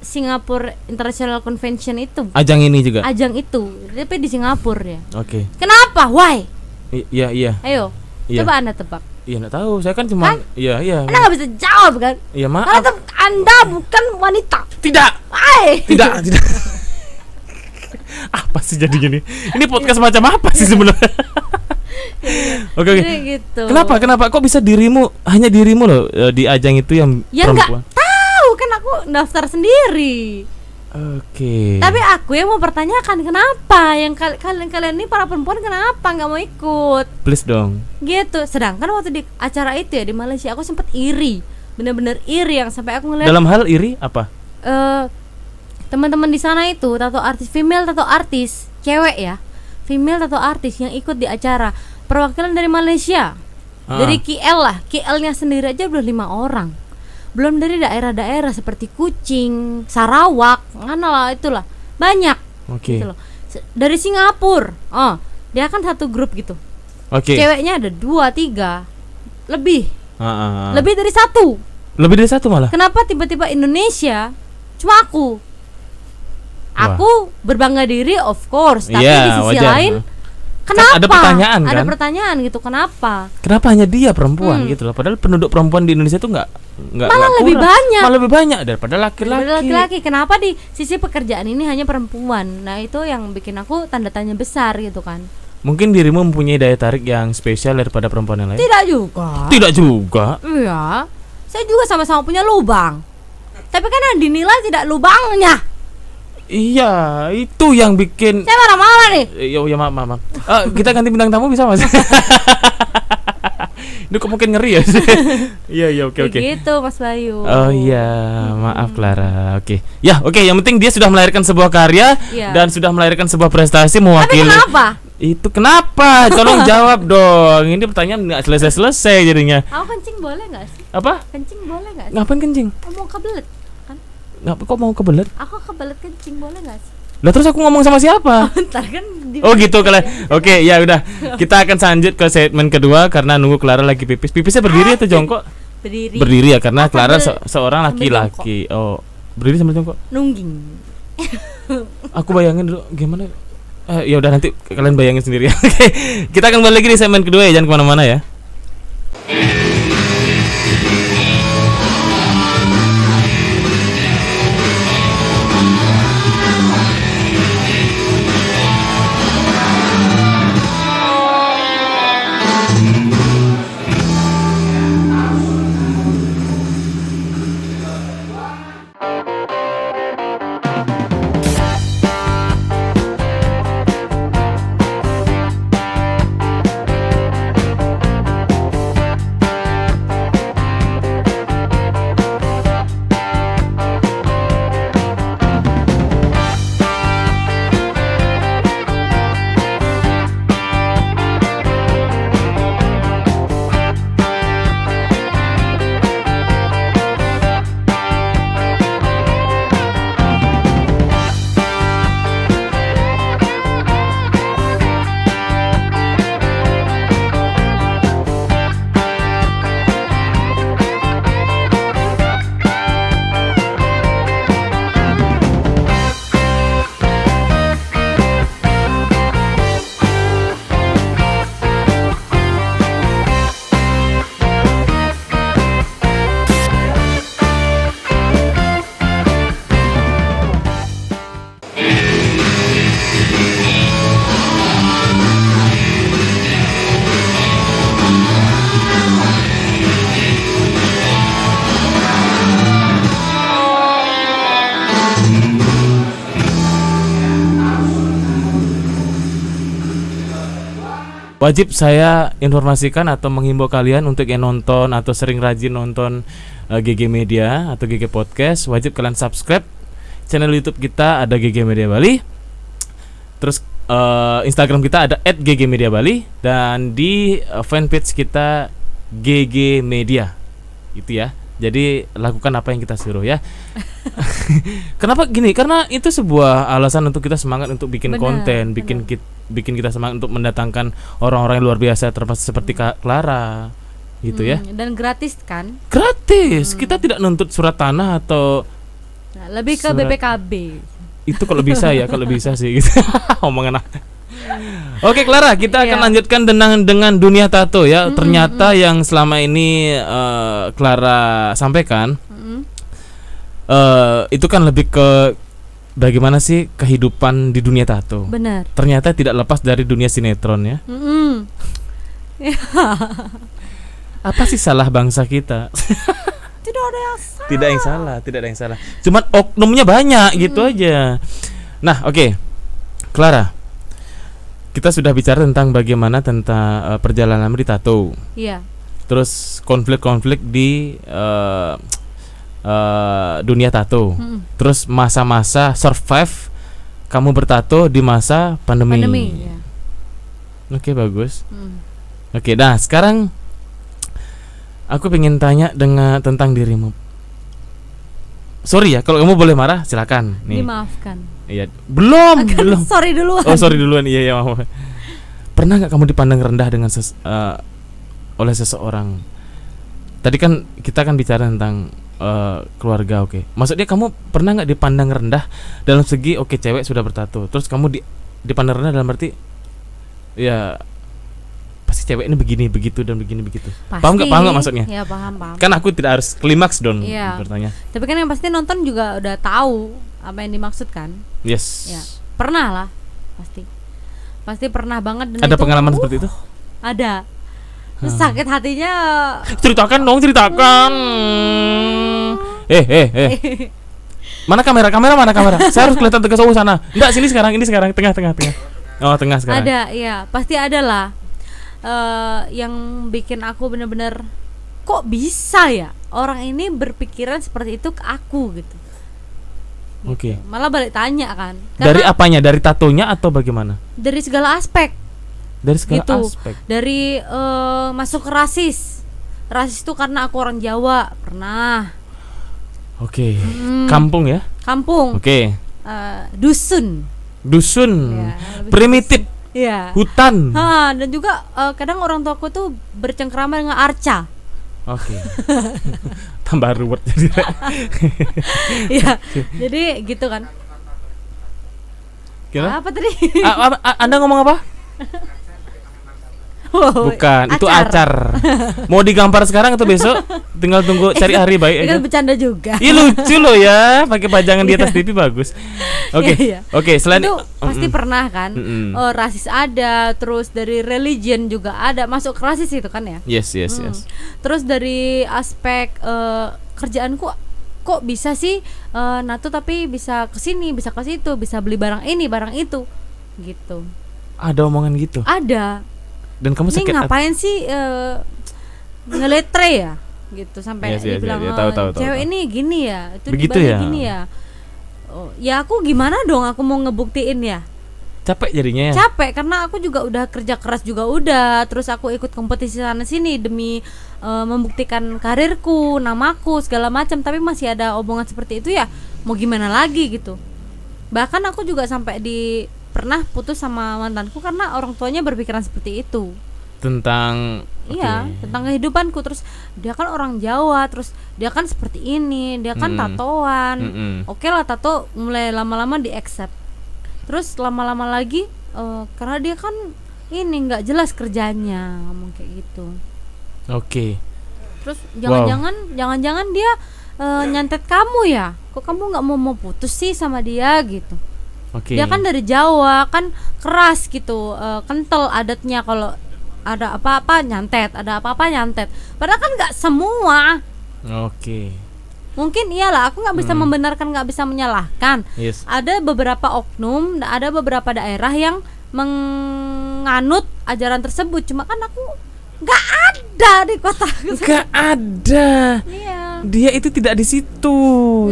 Singapore International Convention itu. Ajang ini juga. Ajang itu, tapi di Singapura ya. Oke. Kenapa? Why? Iya. Ayo, coba Anda tebak. Iya, nggak tahu. Saya kan cuma iya. Anda nggak bisa jawab kan? Iya, maaf. Karena Anda bukan wanita. Tidak. Why? Tidak. Apa sih jadi gini? Ini podcast macam apa sih sebenarnya? Oke. Gitu. Kenapa? Kok bisa hanya dirimu loh di ajang itu yang perempuan? Nggak tahu kan, aku daftar sendiri. Oke. Tapi aku yang mau pertanyakan, kenapa yang kalian ini para perempuan kenapa nggak mau ikut? Please dong. Gitu. Sedangkan waktu di acara itu ya di Malaysia, aku sempet iri, bener-bener iri yang sampai aku ngeliat. Dalam hal iri apa? Teman-teman di sana itu female tato artis, cewek ya, female tato artis yang ikut di acara perwakilan dari Malaysia, dari KL lah, KL-nya sendiri aja udah 5 orang, belum dari daerah-daerah seperti Kuching, Sarawak, mana lah itulah banyak. Gitu loh. Dari Singapura, dia kan satu grup gitu. Ceweknya ada 2-3 lebih, lebih dari satu malah. Kenapa tiba-tiba Indonesia cuma aku? Aku berbangga diri of course, tapi di sisi lain kenapa? Ada pertanyaan kan? Ada pertanyaan gitu, kenapa? Kenapa hanya dia perempuan gitu loh? Padahal penduduk perempuan di Indonesia itu enggak malah lebih banyak daripada laki-laki. Kenapa di sisi pekerjaan ini hanya perempuan? Nah, itu yang bikin aku tanda tanya besar gitu kan. Mungkin dirimu mempunyai daya tarik yang spesial daripada perempuan yang lain? Tidak juga. Tidak juga. Iya. Saya juga sama-sama punya lubang. Tapi kan yang dinilai tidak lubangnya. Iya, itu yang bikin. Saya marah-marah nih. Ya maaf. Kita ganti bintang tamu bisa Mas? Ini kok mungkin ngeri ya? Iya, oke. Gitu Mas Bayu. Oh iya, maaf Clara. Oke. Ya, oke, yang penting dia sudah melahirkan sebuah karya Iya. dan sudah melahirkan sebuah prestasi Tapi mewakili. kenapa? Itu kenapa? Tolong jawab dong. Ini pertanyaan nggak selesai jadinya. Aku kencing boleh nggak sih? Apa? Kencing boleh nggak sih? Ngapain kencing? Aku mau kebelet kan? Kok mau kebelet? Aku kebelet kencing boleh nggak sih? Lah terus aku ngomong sama siapa? Bentar kan Oh gitu kalian. Oke, ya udah. Kita akan lanjut ke segmen kedua karena nunggu Clara lagi pipis. Pipisnya berdiri atau jongkok? berdiri. Berdiri ya karena Sambil- Clara seorang sambil laki-laki. Oh, berdiri sambil jongkok. Nungging. Aku bayangin dulu gimana. Ya udah nanti kalian bayangin sendiri. Oke, kita akan balik lagi di segmen kedua ya, jangan kemana-mana ya. Wajib saya informasikan atau menghimbau kalian untuk yang nonton atau sering rajin nonton GG Media atau GG Podcast, wajib kalian subscribe channel YouTube kita, ada GG Media Bali. Terus Instagram kita ada @ggmediabali dan di fanpage kita GG Media. Itu ya. Jadi lakukan apa yang kita suruh ya. Kenapa gini? Karena itu sebuah alasan untuk kita semangat untuk bikin Benar, konten, benar. bikin kita semangat untuk mendatangkan orang-orang yang luar biasa termasuk seperti Kak Clara gitu ya. Dan gratis kan? Gratis. Kita tidak nuntut surat tanah atau Nah, lebih ke Surat- BPKB. itu kalau bisa ya, kalau bisa sih gitu. Omongan aku. Oke Clara, kita akan Iya. lanjutkan dengan dunia tato ya. Ternyata yang selama ini Clara sampaikan itu kan lebih ke bagaimana sih kehidupan di dunia tato. Benar. Ternyata tidak lepas dari dunia sinetron ya. Apa sih salah bangsa kita? Tidak ada yang salah. Tidak ada yang salah. Cuman oknumnya banyak gitu aja. Nah, oke. Clara, kita sudah bicara tentang bagaimana tentang perjalanan di tato. Iya. Terus konflik-konflik di dunia tato. Terus masa-masa survive kamu bertato di masa pandemi. Ya. Oke, bagus. Oke, nah sekarang aku pengen tanya tentang dirimu. Sorry ya, kalau kamu boleh marah silakan. Nih. Dimaafkan. Iya, belum. Sorry duluan. Oh, sorry duluan. Iya, maaf. Pernah nggak kamu dipandang rendah dengan oleh seseorang? Tadi kan kita kan bicara tentang keluarga, oke. Maksudnya kamu pernah nggak dipandang rendah dalam segi cewek sudah bertato, terus kamu dipandang rendah dalam arti ya pasti cewek ini begini begitu dan begini begitu. Paham nggak maksudnya? Ya paham. Kan aku tidak harus klimaks dong Iya. bertanya. Tapi kan yang pasti nonton juga udah tahu apa yang dimaksud kan? Yes. Ya. Pernah lah pasti. Pasti pernah banget. Dan Ada itu, pengalaman seperti itu? Ada. Terus sakit hatinya. Ceritakan dong, ceritakan. Mana kamera? Mana kamera? Saya harus kelihatan tegas. Oh sana. Enggak, ini sekarang, tengah. Oh, tengah sekarang. Ada, iya, pasti ada lah. Yang bikin aku bener-bener kok bisa ya orang ini berpikiran seperti itu ke aku gitu. Oke. Malah balik tanya kan. Dari apanya? Dari tatonya atau bagaimana? Dari segala aspek. Dari segala Gitu. aspek. Dari masuk ke rasis. Rasis itu karena aku orang Jawa, pernah. Oke. Kampung ya? Kampung. Oke. Dusun. Dusun. Ya, lebih Primitif. Iya. Hutan. Dan juga kadang orang tuaku tuh bercengkrama dengan arca. Oke. Tambah ruwet jadi. Iya. Jadi gitu kan. Gimana? Apa tadi? Anda ngomong apa? Bukan, itu acar. Mau digambar sekarang atau besok? Tinggal tunggu cari hari baik Ini aja. kan bercanda juga. Ih lucu loh ya, pakai pajangan di atas TV bagus. Oke. Iya. Oke, selain itu pasti pernah kan. Rasis ada, terus dari religion juga ada, masuk ke rasis itu kan ya. Yes. Terus dari aspek kerjaanku kok bisa sih Nato tapi bisa ke sini, bisa ke situ, bisa beli barang ini, barang itu. Gitu. Ada omongan gitu. Ada. Dan kamu Ini sakit ngapain sih ngeletre ya? Gitu sampai Yes, dibilang tahu. cewek ini gini ya, itu Begitu dibalik ya? gini ya. Oh, ya aku gimana dong aku mau ngebuktiin ya? Capek jadinya ya. Capek karena aku juga udah kerja keras juga udah, terus aku ikut kompetisi sana sini demi membuktikan karirku, namaku segala macam, tapi masih ada omongan seperti itu ya. Mau gimana lagi gitu. Bahkan aku juga sampai pernah putus sama mantanku karena orang tuanya berpikiran seperti itu. Tentang Iya, tentang kehidupanku. Terus dia kan orang Jawa, terus dia kan seperti ini, dia kan tatoan. Oke lah, tato mulai lama-lama di-accept. Terus lama-lama lagi karena dia kan ini nggak jelas kerjanya, ngomong kayak gitu. Oke. Terus jangan-jangan dia nyantet kamu ya? Kok kamu nggak mau putus sih sama dia gitu? Oke. Dia kan dari Jawa, kan keras gitu, kental adatnya kalau ada apa-apa nyantet, ada apa-apa nyantet. Padahal kan nggak semua. Oke. Mungkin iyalah, aku nggak bisa membenarkan, nggak bisa menyalahkan. Yes. Ada beberapa oknum, ada beberapa daerah yang menganut ajaran tersebut. Cuma kan aku nggak ada di kota. Nggak ada. Iya. Dia itu tidak di situ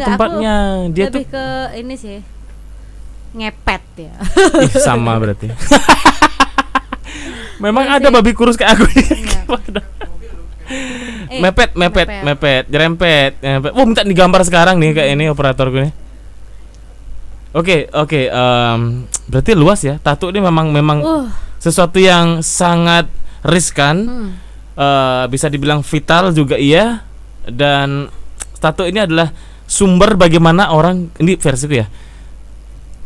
tempatnya. Dia lebih tuh ke ini sih, ngepet ya. sama berarti. Memang ada babi kurus kayak aku. Mepet, jerempet. Oh, minta digambar sekarang nih kayak ini operatorku nih. Oke, berarti luas ya. Tato ini memang sesuatu yang sangat riskan. Bisa dibilang vital juga iya. Dan tato ini adalah sumber bagaimana orang, ini versiku ya.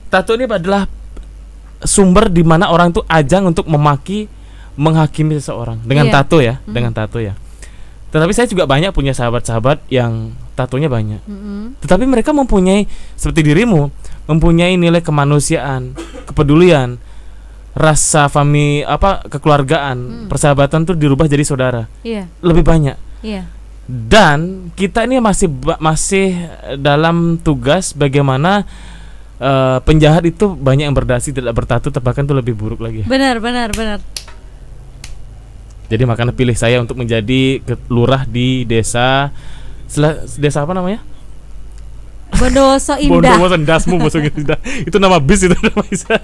Tato ini adalah sumber di mana orang tuh ajang untuk menghakimi seseorang dengan tato ya, dengan tato ya. Tetapi saya juga banyak punya sahabat-sahabat yang tatonya banyak. Tetapi mereka mempunyai seperti dirimu, mempunyai nilai kemanusiaan, kepedulian, rasa kekeluargaan, persahabatan tuh dirubah jadi saudara. Iya. Lebih banyak. Iya. Dan kita ini masih dalam tugas bagaimana penjahat itu banyak yang berdasi tidak bertato, bahkan itu lebih buruk lagi. Benar. Jadi makanya pilih saya untuk menjadi lurah di desa apa namanya? Bondowoso Indah. Bondowoso Dasmu Indah. Itu nama bis itu namanya.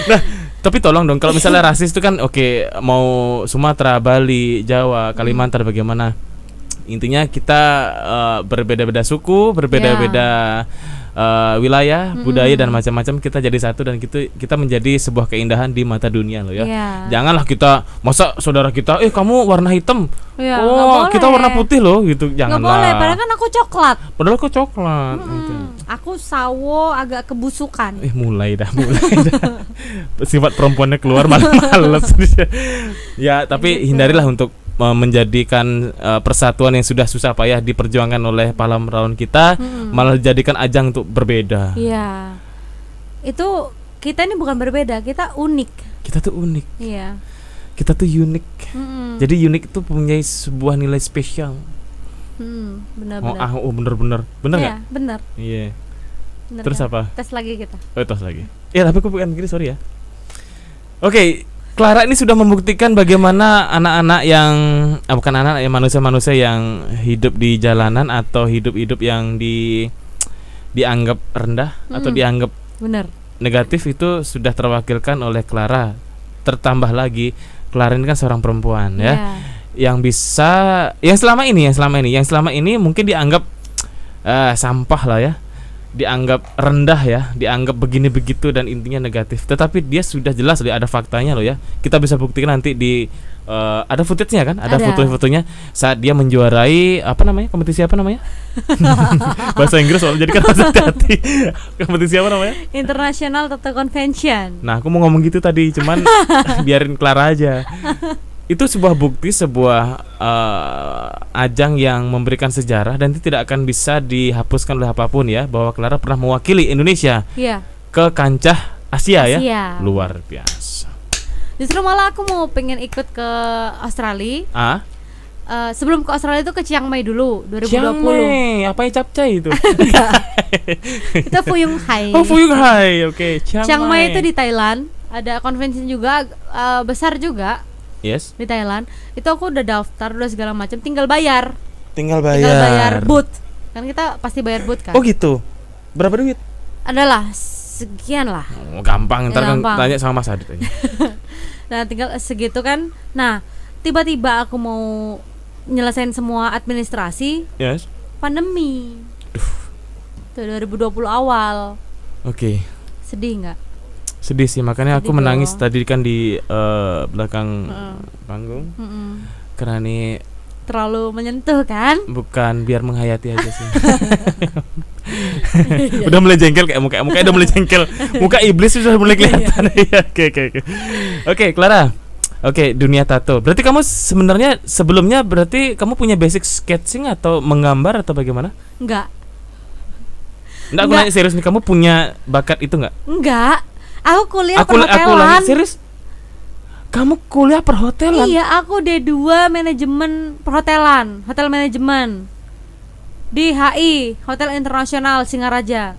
Nah, tapi tolong dong kalau misalnya rasis itu kan oke, mau Sumatera, Bali, Jawa, Kalimantan bagaimana? Intinya kita berbeda-beda suku, berbeda-beda wilayah, budaya dan macam-macam, kita jadi satu dan kita menjadi sebuah keindahan di mata dunia loh ya. Janganlah kita masa saudara kita, kamu warna hitam, kita warna putih loh gitu, janganlah. Nggak boleh, padahal kan aku coklat. Padahal aku coklat. Gitu. Aku sawo agak kebusukan. Mulai dah. Sifat perempuannya keluar malas. Ya, tapi hindarilah untuk menjadikan persatuan yang sudah susah payah diperjuangkan oleh pahlawan kita malah dijadikan ajang untuk berbeda. Iya. Itu kita ini bukan berbeda, kita unik. Kita tuh unik. Iya. Kita tuh unik. Mm-mm. Jadi unik itu punya sebuah nilai spesial. Benar-benar. Bener Iya, nggak? benar. Iya. Benar Terus kan? apa? Tes lagi kita. Tos lagi. Ya tapi aku bukan gini, sorry ya. Oke, Clara ini sudah membuktikan bagaimana anak-anak yang bukan anak ya, manusia-manusia yang hidup di jalanan atau hidup-hidup yang dianggap rendah atau dianggap Benar. negatif itu sudah terwakilkan oleh Clara. Tertambah lagi Clara ini kan seorang perempuan ya, Iya. yang bisa yang selama ini mungkin dianggap sampah lah ya, dianggap rendah ya, dianggap begini begitu dan intinya negatif. Tetapi dia sudah jelas ada faktanya loh ya. Kita bisa buktikan nanti di ada footage-nya kan? Ada foto-fotonya saat dia menjuarai kompetisi apa namanya? Bahasa Inggris soalnya jadi kan harus hati-hati. Kompetisi apa namanya? International Tattoo Convention. Nah, aku mau ngomong gitu tadi, cuman biarin Clara aja. Itu sebuah bukti, sebuah ajang yang memberikan sejarah dan itu tidak akan bisa dihapuskan oleh apapun ya, bahwa Clara pernah mewakili Indonesia ke kancah Asia ya. Luar biasa. Justru malah aku mau pengen ikut ke Australia. Sebelum ke Australia itu ke Chiang Mai dulu 2020. Chiang Mai, apa yang capcay itu? Itu Fuyung Hai. Oh, Fuyung Hai. Oke, Chiang Mai itu di Thailand. Ada konvensi juga besar juga. Yes. Di Thailand. Itu aku udah daftar, udah segala macam, tinggal bayar Tinggal booth. Kan kita pasti bayar booth kan? Oh gitu. Berapa duit? Adalah sekian lah. Oh, gampang, ntar kan gampang. tanya sama Mas Adit aja. Nah, tinggal segitu kan. Nah, tiba-tiba aku mau nyelesain semua administrasi. Yes. Pandemi. Tuh 2020 awal. Oke. Sedih nggak? Sedih sih, makanya aku Sedih menangis dong. tadi kan di belakang panggung. Karena ini Terlalu menyentuh kan? bukan biar menghayati aja sih. Udah mulai jengkel kayak muka udah mulai jengkel. Muka iblis sudah mulai kelihatan. Oke, Clara. Oke, dunia tato. Berarti kamu sebenarnya sebelumnya berarti kamu punya basic sketching atau menggambar atau bagaimana? Enggak. Enggak, aku nanya serius nih, kamu punya bakat itu enggak? Enggak. Aku kuliah Aku perhotelan. lagi serius. Kamu kuliah perhotelan? Iya, aku D2 manajemen perhotelan, hotel manajemen di HI, Hotel Internasional Singaraja.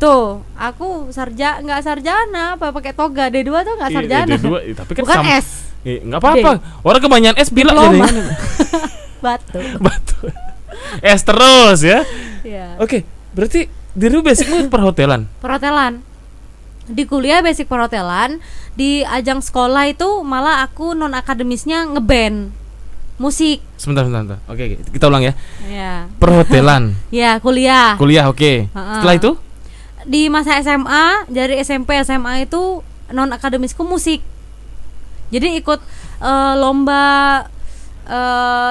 Tuh, aku nggak sarjana, apa pakai toga. D2 tuh nggak sarjana. D2, tapi kan bukan S. Nggak apa-apa. Orang kebanyakan S bilang Diploma. jadi Batu. S terus ya. Iya. Oke, berarti dulu basicmu perhotelan. Perhotelan. Di kuliah basic perhotelan, di ajang sekolah itu malah aku non akademisnya ngeband musik. Sebentar. Oke, kita ulang ya. Iya. Perhotelan. Ya, kuliah. Kuliah, oke. Setelah itu? Di masa SMA, dari SMP SMA itu non akademisku musik. Jadi ikut lomba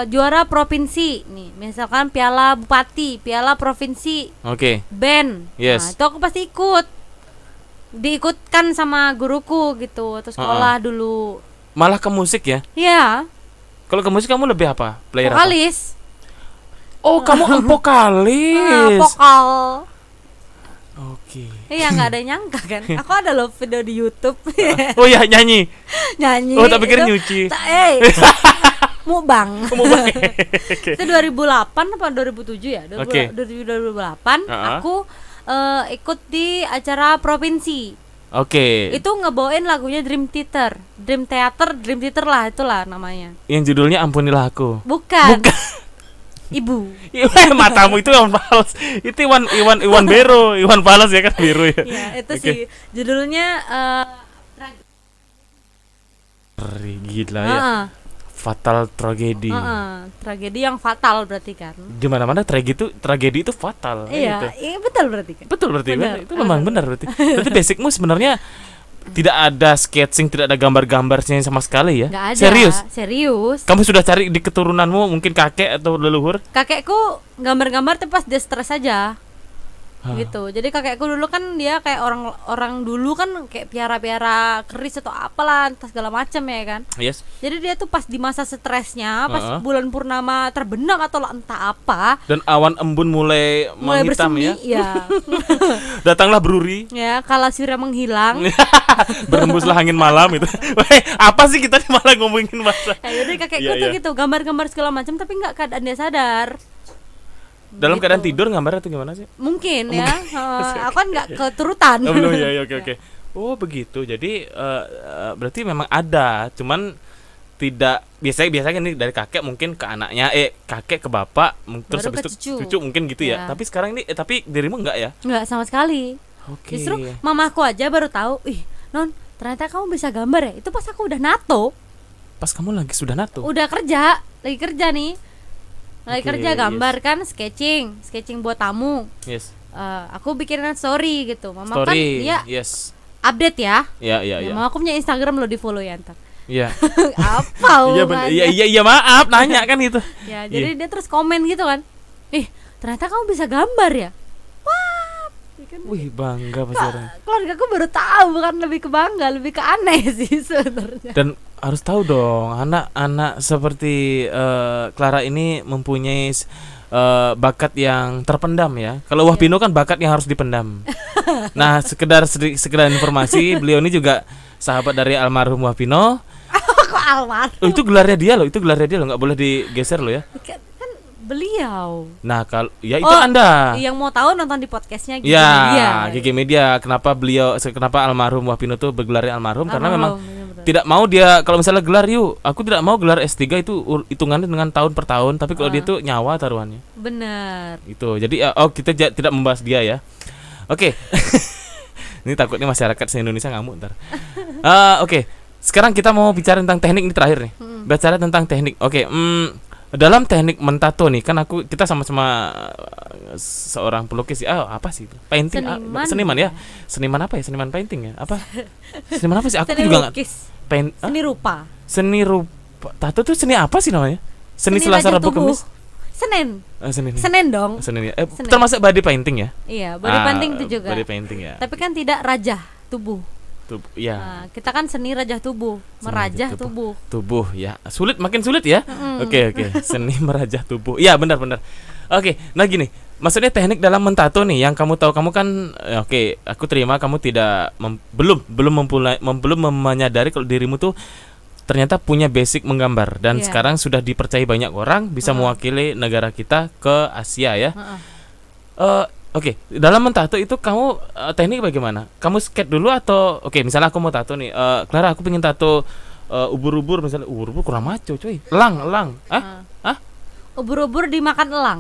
juara provinsi nih, misalkan Piala Bupati, Piala Provinsi. Oke. Band. Yes. Nah, itu aku pasti ikut. Diikutkan sama guruku gitu, terus sekolah dulu. Malah ke musik ya? Iya. Kalau ke musik kamu lebih apa? Player Vokalis. apa? Oh, kamu vokalis. Vokal. Oke. Iya, nggak ada yang nyangka kan. Aku ada loh video di YouTube. Oh ya, nyanyi. Nyanyi. Oh, tapi kira itu- nyuci. Mukbang. Oke. Itu 2008 apa 2007 ya? Oke. 2008 aku ikut di acara provinsi. Oke. Itu ngebawain lagunya Dream Theater lah, itulah namanya. Yang judulnya Ampunilah Aku. Bukan. Ibu. Matamu itu Iwan Fals. Itu Iwan Bero, Iwan Fals ya kan biru ya. Iya, itu Oke. sih judulnya Gila ya. Fatal tragedi. tragedi yang fatal berarti kan. Di mana-mana tragedi itu fatal. Iya, gitu. iya betul berarti kan. Betul berarti Benar. itu memang benar berarti. Berarti basicmu sebenarnya tidak ada sketching, tidak ada gambar-gambarnya sama sekali ya. Nggak ada. Serius. Kamu sudah cari di keturunanmu mungkin kakek atau leluhur? Kakekku gambar-gambar tapi pas dia stres aja. gitu. Jadi kakekku dulu kan dia kayak orang dulu kan kayak piara keris atau apalah entah segala macam ya kan. Yes. Jadi dia tuh pas di masa stresnya, pas bulan purnama terbenam atau entah apa, Dan awan embun mulai menghitam bersemi, ya. ya. Datanglah Bruri. Ya, Kalaswira menghilang. Berembuslah angin malam itu. Weh, apa sih kita malah ngomongin bahasa? Ya, jadi kakekku Iya, tuh iya. gitu, gambar-gambar segala macam tapi nggak keadaan dia sadar. Dalam Gitu. keadaan tidur gambarnya tuh gimana sih? Mungkin ya. Aku kan nggak keturutan. Oh, belum ya, oke. Oh, begitu. Jadi berarti memang ada, cuman tidak biasanya nih dari kakek mungkin ke anaknya, kakek ke bapak, terus Baru habis ke itu cucu. cucu mungkin gitu ya. Ya. Tapi sekarang ini tapi dirimu enggak ya? Nggak sama sekali. Oke. Justru mamaku aja baru tahu, non ternyata kamu bisa gambar ya. Itu pas aku udah nato, Pas kamu lagi sudah nato. udah lagi kerja nih, lagi Oke, kerja gambar kan, sketching buat tamu. Yes. Aku bikinin story gitu. Mama kan Story. dia Yes. update ya. Ya. Mama aku punya Instagram lo, di follow ya ntar. Iya. Apa Iya benar. Iya maaf nanya kan itu. Ya, jadi dia terus komen gitu kan. Ternyata kamu bisa gambar ya. Wah, kan Wih, bangga pasti orang. keluarga aku baru tahu, bukan lebih ke bangga, lebih ke aneh sih sebenarnya. Dan harus tahu dong, anak-anak seperti Clara ini mempunyai bakat yang terpendam ya. Kalau Wahpino kan bakat yang harus dipendam. Nah, sekedar informasi, beliau ini juga sahabat dari almarhum Wahpino. Kok almarhum? Oh, itu gelarnya dia loh, nggak boleh digeser loh ya. Kan beliau. Nah, kalau ya itu Anda. Yang mau tahu nonton di podcastnya gitu. Ya, GG Media. Kenapa almarhum Wahpino tuh bergelarnya almarhum? Karena memang tidak mau dia, kalau misalnya gelar aku tidak mau gelar S3 itu hitungannya dengan tahun per tahun, tapi kalau dia tuh nyawa taruhannya. Bener. Itu. Jadi kita tidak membahas dia ya. Oke. Ini takutnya masyarakat se-Indonesia ngamuk ntar. Oke. Sekarang kita mau bicara tentang teknik, ini terakhir nih. Bicara tentang teknik. Oke, dalam teknik mentato nih kan kita sama-sama seorang pelukis ya. Apa sih itu? Painting. Seniman ya. Seniman apa ya? Seniman painting ya? Apa? Seniman apa sih? Aku Seni juga enggak. Seni rupa. Seni rupa. Tato tuh seni apa sih namanya? Seni Selasa Raja Rabu tubuh. Kamis. Senin. Seni. Senin dong. Seni ya. Senin. Termasuk body painting ya? Iya, body painting itu juga. Body painting ya. Tapi kan tidak rajah tubuh. Ya. Nah, kita kan seni rajah tubuh, merajah tubuh. Tubuh ya. Makin sulit ya. Oke. Seni merajah tubuh. Iya, benar. Oke, nah gini. Maksudnya teknik dalam mentato nih yang kamu tahu, kamu kan aku terima kamu belum menyadari kalau dirimu tuh ternyata punya basic menggambar dan sekarang sudah dipercayai banyak orang bisa mewakili negara kita ke Asia ya. Oke, dalam mentato itu kamu teknik bagaimana? Kamu skate dulu atau misalnya aku mau tato nih, Clara aku pengen tato ubur-ubur misalnya, ubur-ubur kurang maco coy. Elang. Ubur-ubur dimakan elang.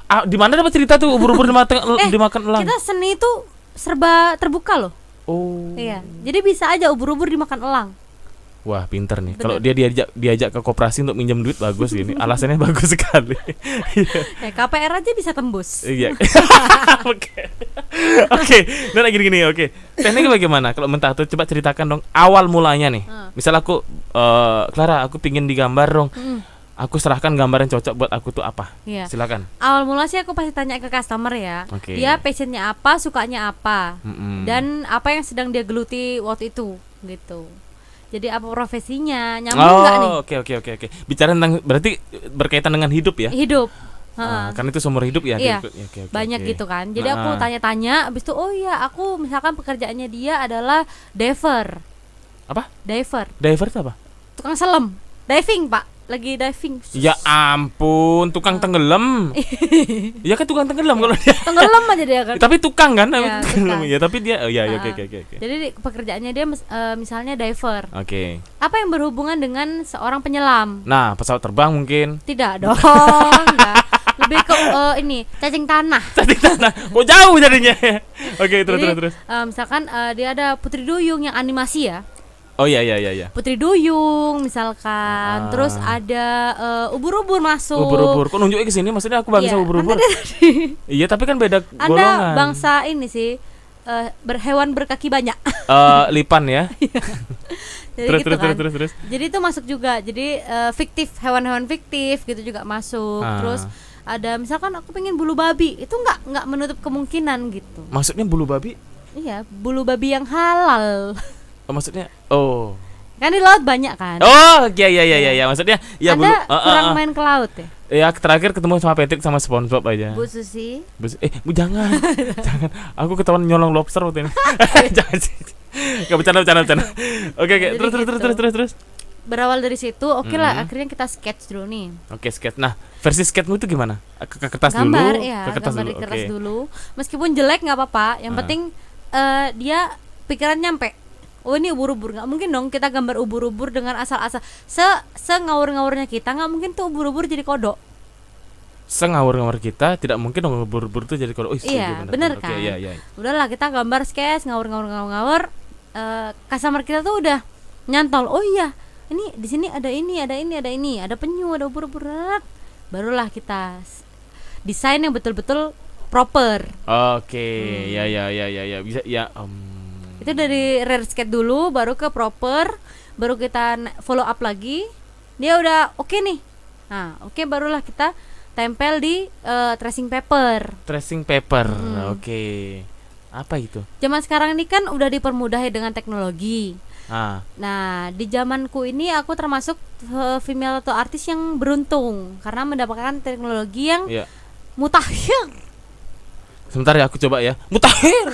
Di mana dapat cerita tuh ubur-ubur dimakan elang? Kita seni itu serba terbuka loh. Oh. Iya. Jadi bisa aja ubur-ubur dimakan elang. Wah, pinter nih. Kalau dia diajak ke koperasi untuk minjem duit bagus ini. Alasannya bagus sekali. KPR aja bisa tembus. Iya. Oke. Nah, gini. Oke. Tekniknya bagaimana? Kalau mentato coba ceritakan dong awal mulanya nih. Misal aku Clara, aku pingin digambar dong. Aku serahkan gambar yang cocok buat aku tuh apa? Iya. Silakan. Awal mula sih aku pasti tanya ke customer ya. Dia passionnya apa, sukanya apa, dan apa yang sedang dia geluti waktu itu, gitu. Jadi apa profesinya, nyambung nggak nih? Oke. Bicara tentang berarti berkaitan dengan hidup ya? Hidup. Karena itu seumur hidup ya? Iya. Okay, banyak gitu kan. Jadi aku tanya-tanya, abis itu aku misalkan pekerjaannya dia adalah diver. Apa? Diver itu apa? Tukang selam, diving pak. Lagi diving. Ya ampun, tukang tenggelam. Iya kan tukang tenggelam kalau dia. Tenggelam aja dia kan. Tapi tukang kan? Ya, tukang. Ya tapi dia oke. Jadi pekerjaannya dia misalnya diver. Oke. Apa yang berhubungan dengan seorang penyelam? Nah, pesawat terbang mungkin. Tidak dong. Enggak. Lebih ke cacing tanah. Cacing tanah. Kok jauh jadinya? Oke, terus. Misalkan dia ada Putri Duyung yang animasi ya. Oh iya. Putri Duyung misalkan. Terus ada ubur-ubur masuk. Ubur-ubur. Kok nunjuknya ke sini? Maksudnya aku bangsa ubur-ubur. Iya, tapi kan beda golongan. Anda bangsa ini sih hewan berkaki banyak. Lipan ya. Jadi terus. Jadi itu masuk juga. Jadi fiktif, hewan-hewan fiktif gitu juga masuk. Terus ada misalkan aku pengen bulu babi, itu nggak menutup kemungkinan gitu. Maksudnya bulu babi? Iya, bulu babi yang halal. Oh, maksudnya oh. Kan di laut banyak kan. Oh, iya. Maksudnya ya Anda bulu kurang main ke laut ya? Ya terakhir ketemu sama Patrick sama SpongeBob aja. Bu Susi. Bu jangan. Jangan. Aku ketahuan nyolong lobster waktu ini. Jangan sih. Enggak bercanda. Oke. Jadi Terus. Berawal dari situ, oke lah, akhirnya kita sketch dulu nih. Oke, sketch. Nah, versi sketchmu itu gimana? Ke kertas Gambar, dulu. ya, Ke kertas gambar dulu. di kertas Oke. dulu. Meskipun jelek nggak apa-apa, yang penting dia pikiran nyampe. Oh ini ubur-ubur, nggak mungkin dong kita gambar ubur-ubur dengan asal-asal. Se ngawur-ngawurnya kita nggak mungkin tuh ubur-ubur jadi kodok. Sengawur-ngawur kita tidak mungkin dong ubur-ubur itu jadi kodok. Iya, bener kan? Oke, iya. Udahlah kita gambar sketch ngawur. Customer kita tuh udah nyantol. Oh iya, ini di sini ada ini, ada penyu, ada ubur-ubur. Barulah kita desain yang betul-betul proper. Oke, ya. Bisa ya. Itu dari rare sketch dulu, baru ke proper, baru kita follow up lagi. Dia udah oke nih. Nah, oke barulah kita tempel di tracing paper. Tracing paper. Oke. Apa itu? Zaman sekarang ini kan udah dipermudah ya dengan teknologi. Nah, di zamanku ini aku termasuk female atau artis yang beruntung karena mendapatkan teknologi yang mutakhir. Sebentar ya, aku coba ya. Mutakhir.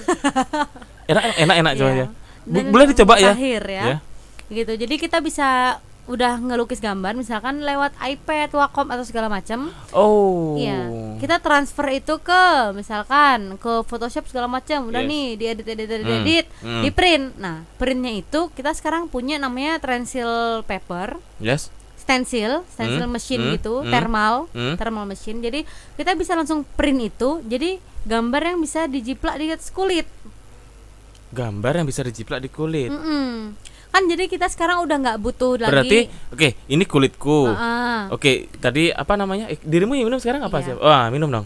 Enak coba ya. Boleh dicoba ya. Mutakhir ya. Gitu. Jadi kita bisa udah ngelukis gambar misalkan lewat iPad, Wacom atau segala macam. Oh. Iya. Kita transfer itu ke misalkan ke Photoshop segala macam. Udah nih diedit, di print. Nah, printnya itu kita sekarang punya namanya stencil paper. Yes. Stencil machine gitu, thermal machine. Jadi kita bisa langsung print itu. Jadi gambar yang bisa dijiplak di atas kulit. Gambar yang bisa dijiplak di kulit. Kan jadi kita sekarang udah nggak butuh lagi. Berarti oke, ini kulitku. Oke, tadi apa namanya? Dirimu yang minum sekarang apa sih? Wah, minum dong.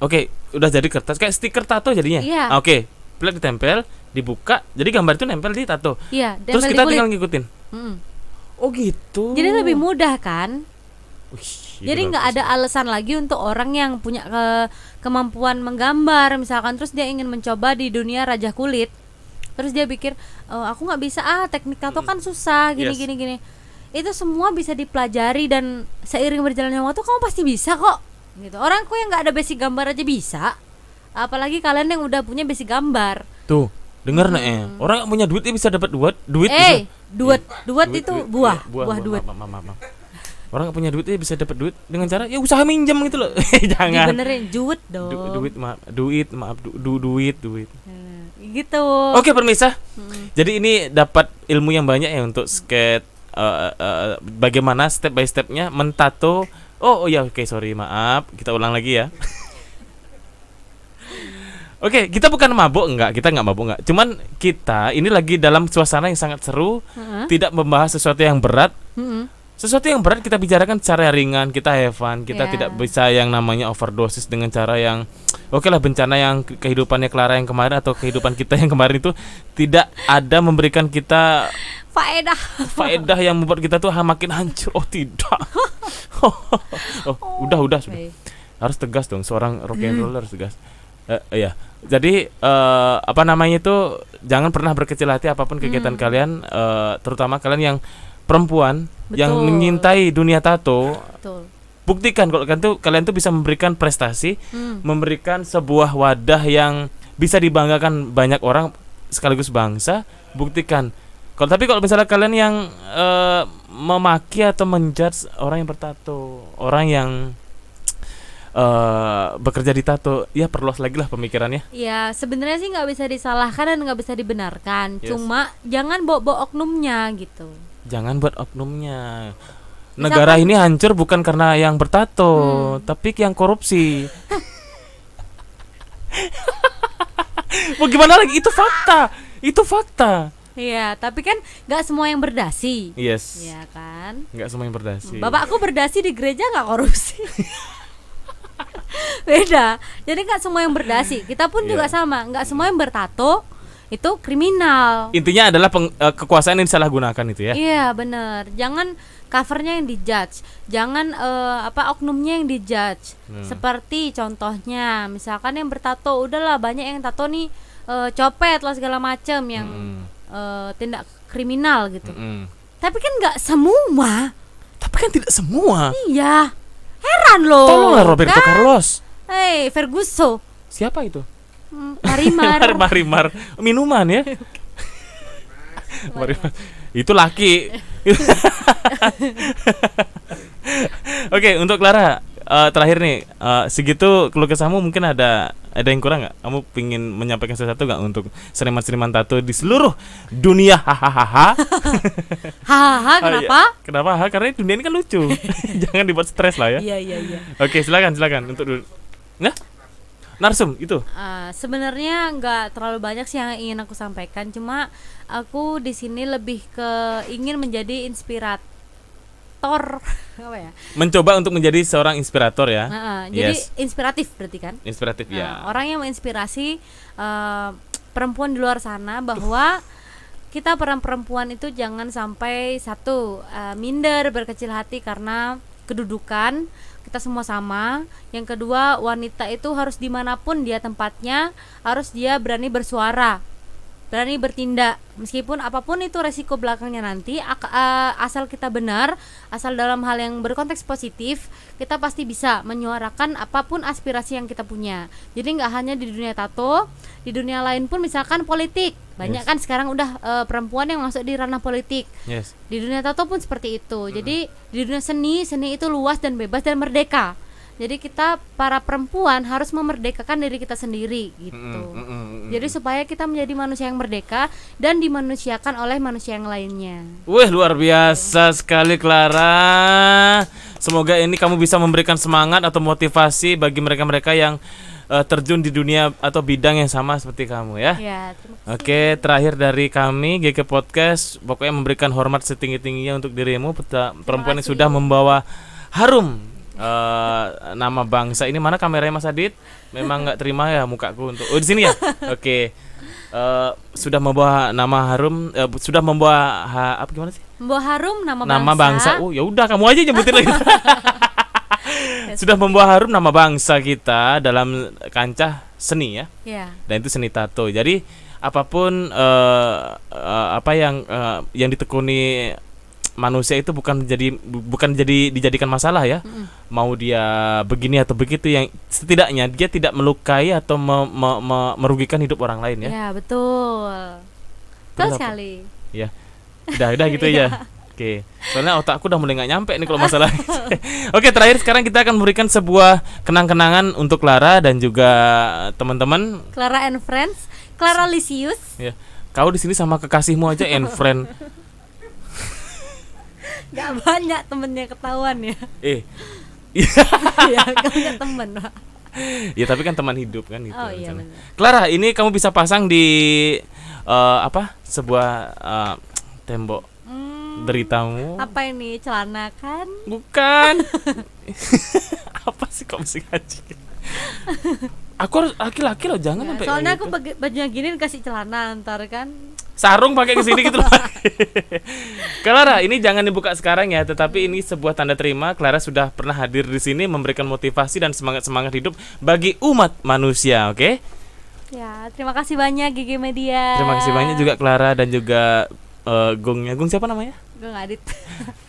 Oke, udah jadi kertas kayak stiker tato jadinya. Oke, plak ditempel, dibuka, jadi gambar itu nempel di tato. Iya, terus kita tinggal ngikutin. Oh gitu. Jadi lebih mudah kan? Jadi nggak bagus. ada alasan lagi untuk orang yang punya kemampuan menggambar misalkan, terus dia ingin mencoba di dunia raja kulit. Terus dia pikir, aku nggak bisa, teknik tato kan susah, gini. Itu semua bisa dipelajari dan seiring berjalannya waktu kamu pasti bisa kok. Gitu. Orangku yang nggak ada basic gambar aja bisa, apalagi kalian yang udah punya basic gambar. Tuh, dengar orang yang punya duit bisa dapat duit. Duit itu buah duit. Maaf. Orang yang punya duit bisa dapat duit dengan cara ya usaha minjem gitu loh. Jangan. Dibenerin duit dong. Duit. Gitu. Oke, pemirsa. Jadi ini dapat ilmu yang banyak ya untuk sketch bagaimana step by stepnya mentato. Sorry, maaf. Kita ulang lagi ya. Oke, kita bukan mabuk, kita nggak mabuk, cuman kita ini lagi dalam suasana yang sangat seru, tidak membahas sesuatu yang berat. Sesuatu yang berat kita bicarakan secara ringan, kita have fun, kita tidak bisa yang namanya overdosis dengan cara yang lah, bencana yang kehidupannya Clara yang kemarin atau kehidupan kita yang kemarin itu tidak ada memberikan kita faedah yang membuat kita tuh makin hancur. Oh tidak. Udah sudah. Harus tegas dong, seorang rock and roller harus tegas. Jadi apa namanya itu, jangan pernah berkecil hati apapun kegiatan kalian, terutama kalian yang perempuan. Betul. Yang menyintai dunia tato. Betul. Buktikan kalau kalian tuh bisa memberikan prestasi, memberikan sebuah wadah yang bisa dibanggakan banyak orang sekaligus bangsa. Buktikan. Tapi kalau misalnya kalian yang memaki atau menjudge orang yang bertato, orang yang bekerja di tato, ya perluas lagi lah pemikirannya. Ya sebenarnya sih nggak bisa disalahkan dan nggak bisa dibenarkan. Cuma jangan bawa oknumnya gitu. Jangan buat oknumnya. Negara ini hancur bukan karena yang bertato, tapi yang korupsi. Mau gimana lagi? Itu fakta. Iya, tapi kan nggak semua yang berdasi. Yes. Iya kan? Nggak semua yang berdasi. Bapakku berdasi di gereja nggak korupsi. Beda. Jadi nggak semua yang berdasi. Kita pun juga sama. Nggak semua yang bertato itu kriminal. Intinya adalah kekuasaan yang disalahgunakan itu ya. Iya bener, jangan covernya yang dijudge, jangan oknumnya yang dijudge. Seperti contohnya, misalkan yang bertato, udahlah banyak yang tato nih copet lah segala macam yang tindak kriminal gitu. Tapi kan nggak semua. Tapi kan tidak semua. Iya, heran loh. Tolonglah Roberto Carlos. Hey Ferguson. Siapa itu? Marimar. Marimar minuman ya. Marimar. Itu laki. Oke, untuk Clara terakhir nih, segitu keluh kesahmu mungkin ada yang kurang nggak? Kamu pingin menyampaikan sesuatu nggak untuk seniman-seniman tato di seluruh dunia? Hahaha. Hahaha, kenapa? Kenapa? Karena dunia ini kan lucu. Jangan dibuat stres lah ya. Iya. Oke, silakan untuk dulu. Nah, narsum itu. Sebenarnya nggak terlalu banyak sih yang ingin aku sampaikan, cuma aku di sini lebih ke ingin menjadi inspirator. Apa ya? Mencoba untuk menjadi seorang inspirator ya. Jadi inspiratif berarti kan? Inspiratif ya. Orang yang menginspirasi perempuan di luar sana bahwa kita perempuan itu jangan sampai minder, berkecil hati karena kedudukan. Kita semua sama. Yang kedua, wanita itu harus dimanapun dia tempatnya, harus dia berani bersuara, berani bertindak, meskipun apapun itu resiko belakangnya nanti. Asal kita benar, asal dalam hal yang berkonteks positif, kita pasti bisa menyuarakan apapun aspirasi yang kita punya. Jadi nggak hanya di dunia tato, di dunia lain pun, misalkan politik, banyak kan sekarang udah perempuan yang masuk di ranah politik. Di dunia tato pun seperti itu. Jadi di dunia seni itu luas dan bebas dan merdeka. Jadi kita para perempuan harus memerdekakan diri kita sendiri gitu. Jadi supaya kita menjadi manusia yang merdeka dan dimanusiakan oleh manusia yang lainnya. Wih, luar biasa sekali Clara. Semoga ini kamu bisa memberikan semangat atau motivasi bagi mereka-mereka yang terjun di dunia atau bidang yang sama seperti kamu ya. Terima kasih. Oke, terakhir dari kami GG Podcast, pokoknya memberikan hormat setinggi-tingginya untuk dirimu, perempuan yang sudah membawa harum nama bangsa ini. Mana kameranya Mas Adit? Memang nggak terima ya mukaku untuk. Oh, di sini ya. Oke. Sudah membawa nama harum, sudah membawa apa gimana sih? Membawa harum nama bangsa. Oh, ya udah kamu aja nyebutin lagi. Sudah membawa harum nama bangsa kita dalam kancah seni ya. Dan itu seni tato. Jadi apapun apa yang ditekuni manusia itu bukan dijadikan masalah ya. Mau dia begini atau begitu, yang setidaknya dia tidak melukai atau merugikan hidup orang lain ya. Ya, betul. Betul sekali. Ya. Udah gitu ya. Oke. Soalnya otakku udah mulai nggak nyampe nih kalau masalah. Oke, terakhir sekarang kita akan memberikan sebuah kenang-kenangan untuk Clara dan juga teman-teman. Clara and Friends, Clara Lisius. Ya. Kau di sini sama kekasihmu aja and friend. Gak banyak temennya ketahuan ya. Ya, gak punya temen. Ya tapi kan teman hidup kan gitu. Oh iya benar. Clara, ini kamu bisa pasang di sebuah tembok deritamu. Apa ini, celana kan? Bukan. Apa sih kok mesti ngaji? Aku harus laki-laki loh, jangan sampai. Soalnya gitu. aku bajunya gini dikasih celana ntar kan. Sarung pakai ke sini gitu loh. Clara, ini jangan dibuka sekarang ya, tetapi ini sebuah tanda terima. Clara sudah pernah hadir di sini memberikan motivasi dan semangat hidup bagi umat manusia, oke? Ya, terima kasih banyak GG Media. Terima kasih banyak juga Clara dan juga gongnya. Gong siapa namanya? Gong Adit.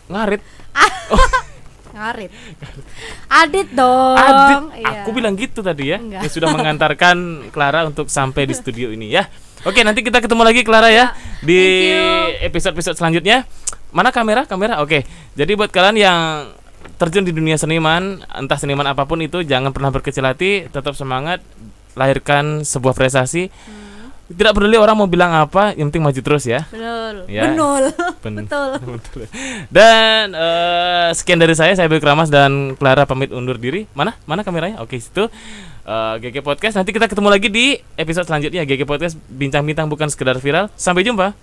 Ngarit. Ngarit. Adit dong. Adit. Iya. Aku bilang gitu tadi ya. Enggak. Yang sudah mengantarkan Clara untuk sampai di studio ini ya. Oke, nanti kita ketemu lagi Clara ya di episode-episode selanjutnya. Mana kamera? Oke. Jadi buat kalian yang terjun di dunia seniman, entah seniman apapun itu, jangan pernah berkecil hati, tetap semangat, lahirkan sebuah prestasi. Tidak peduli orang mau bilang apa, yang penting maju terus ya. Betul. Ya. Betul. Dan sekian dari saya Bayu Kramas dan Clara pamit undur diri. Mana kameranya? Oke, situ. GG Podcast. Nanti kita ketemu lagi di episode selanjutnya. GG Podcast, bincang-bincang bukan sekedar viral. Sampai jumpa.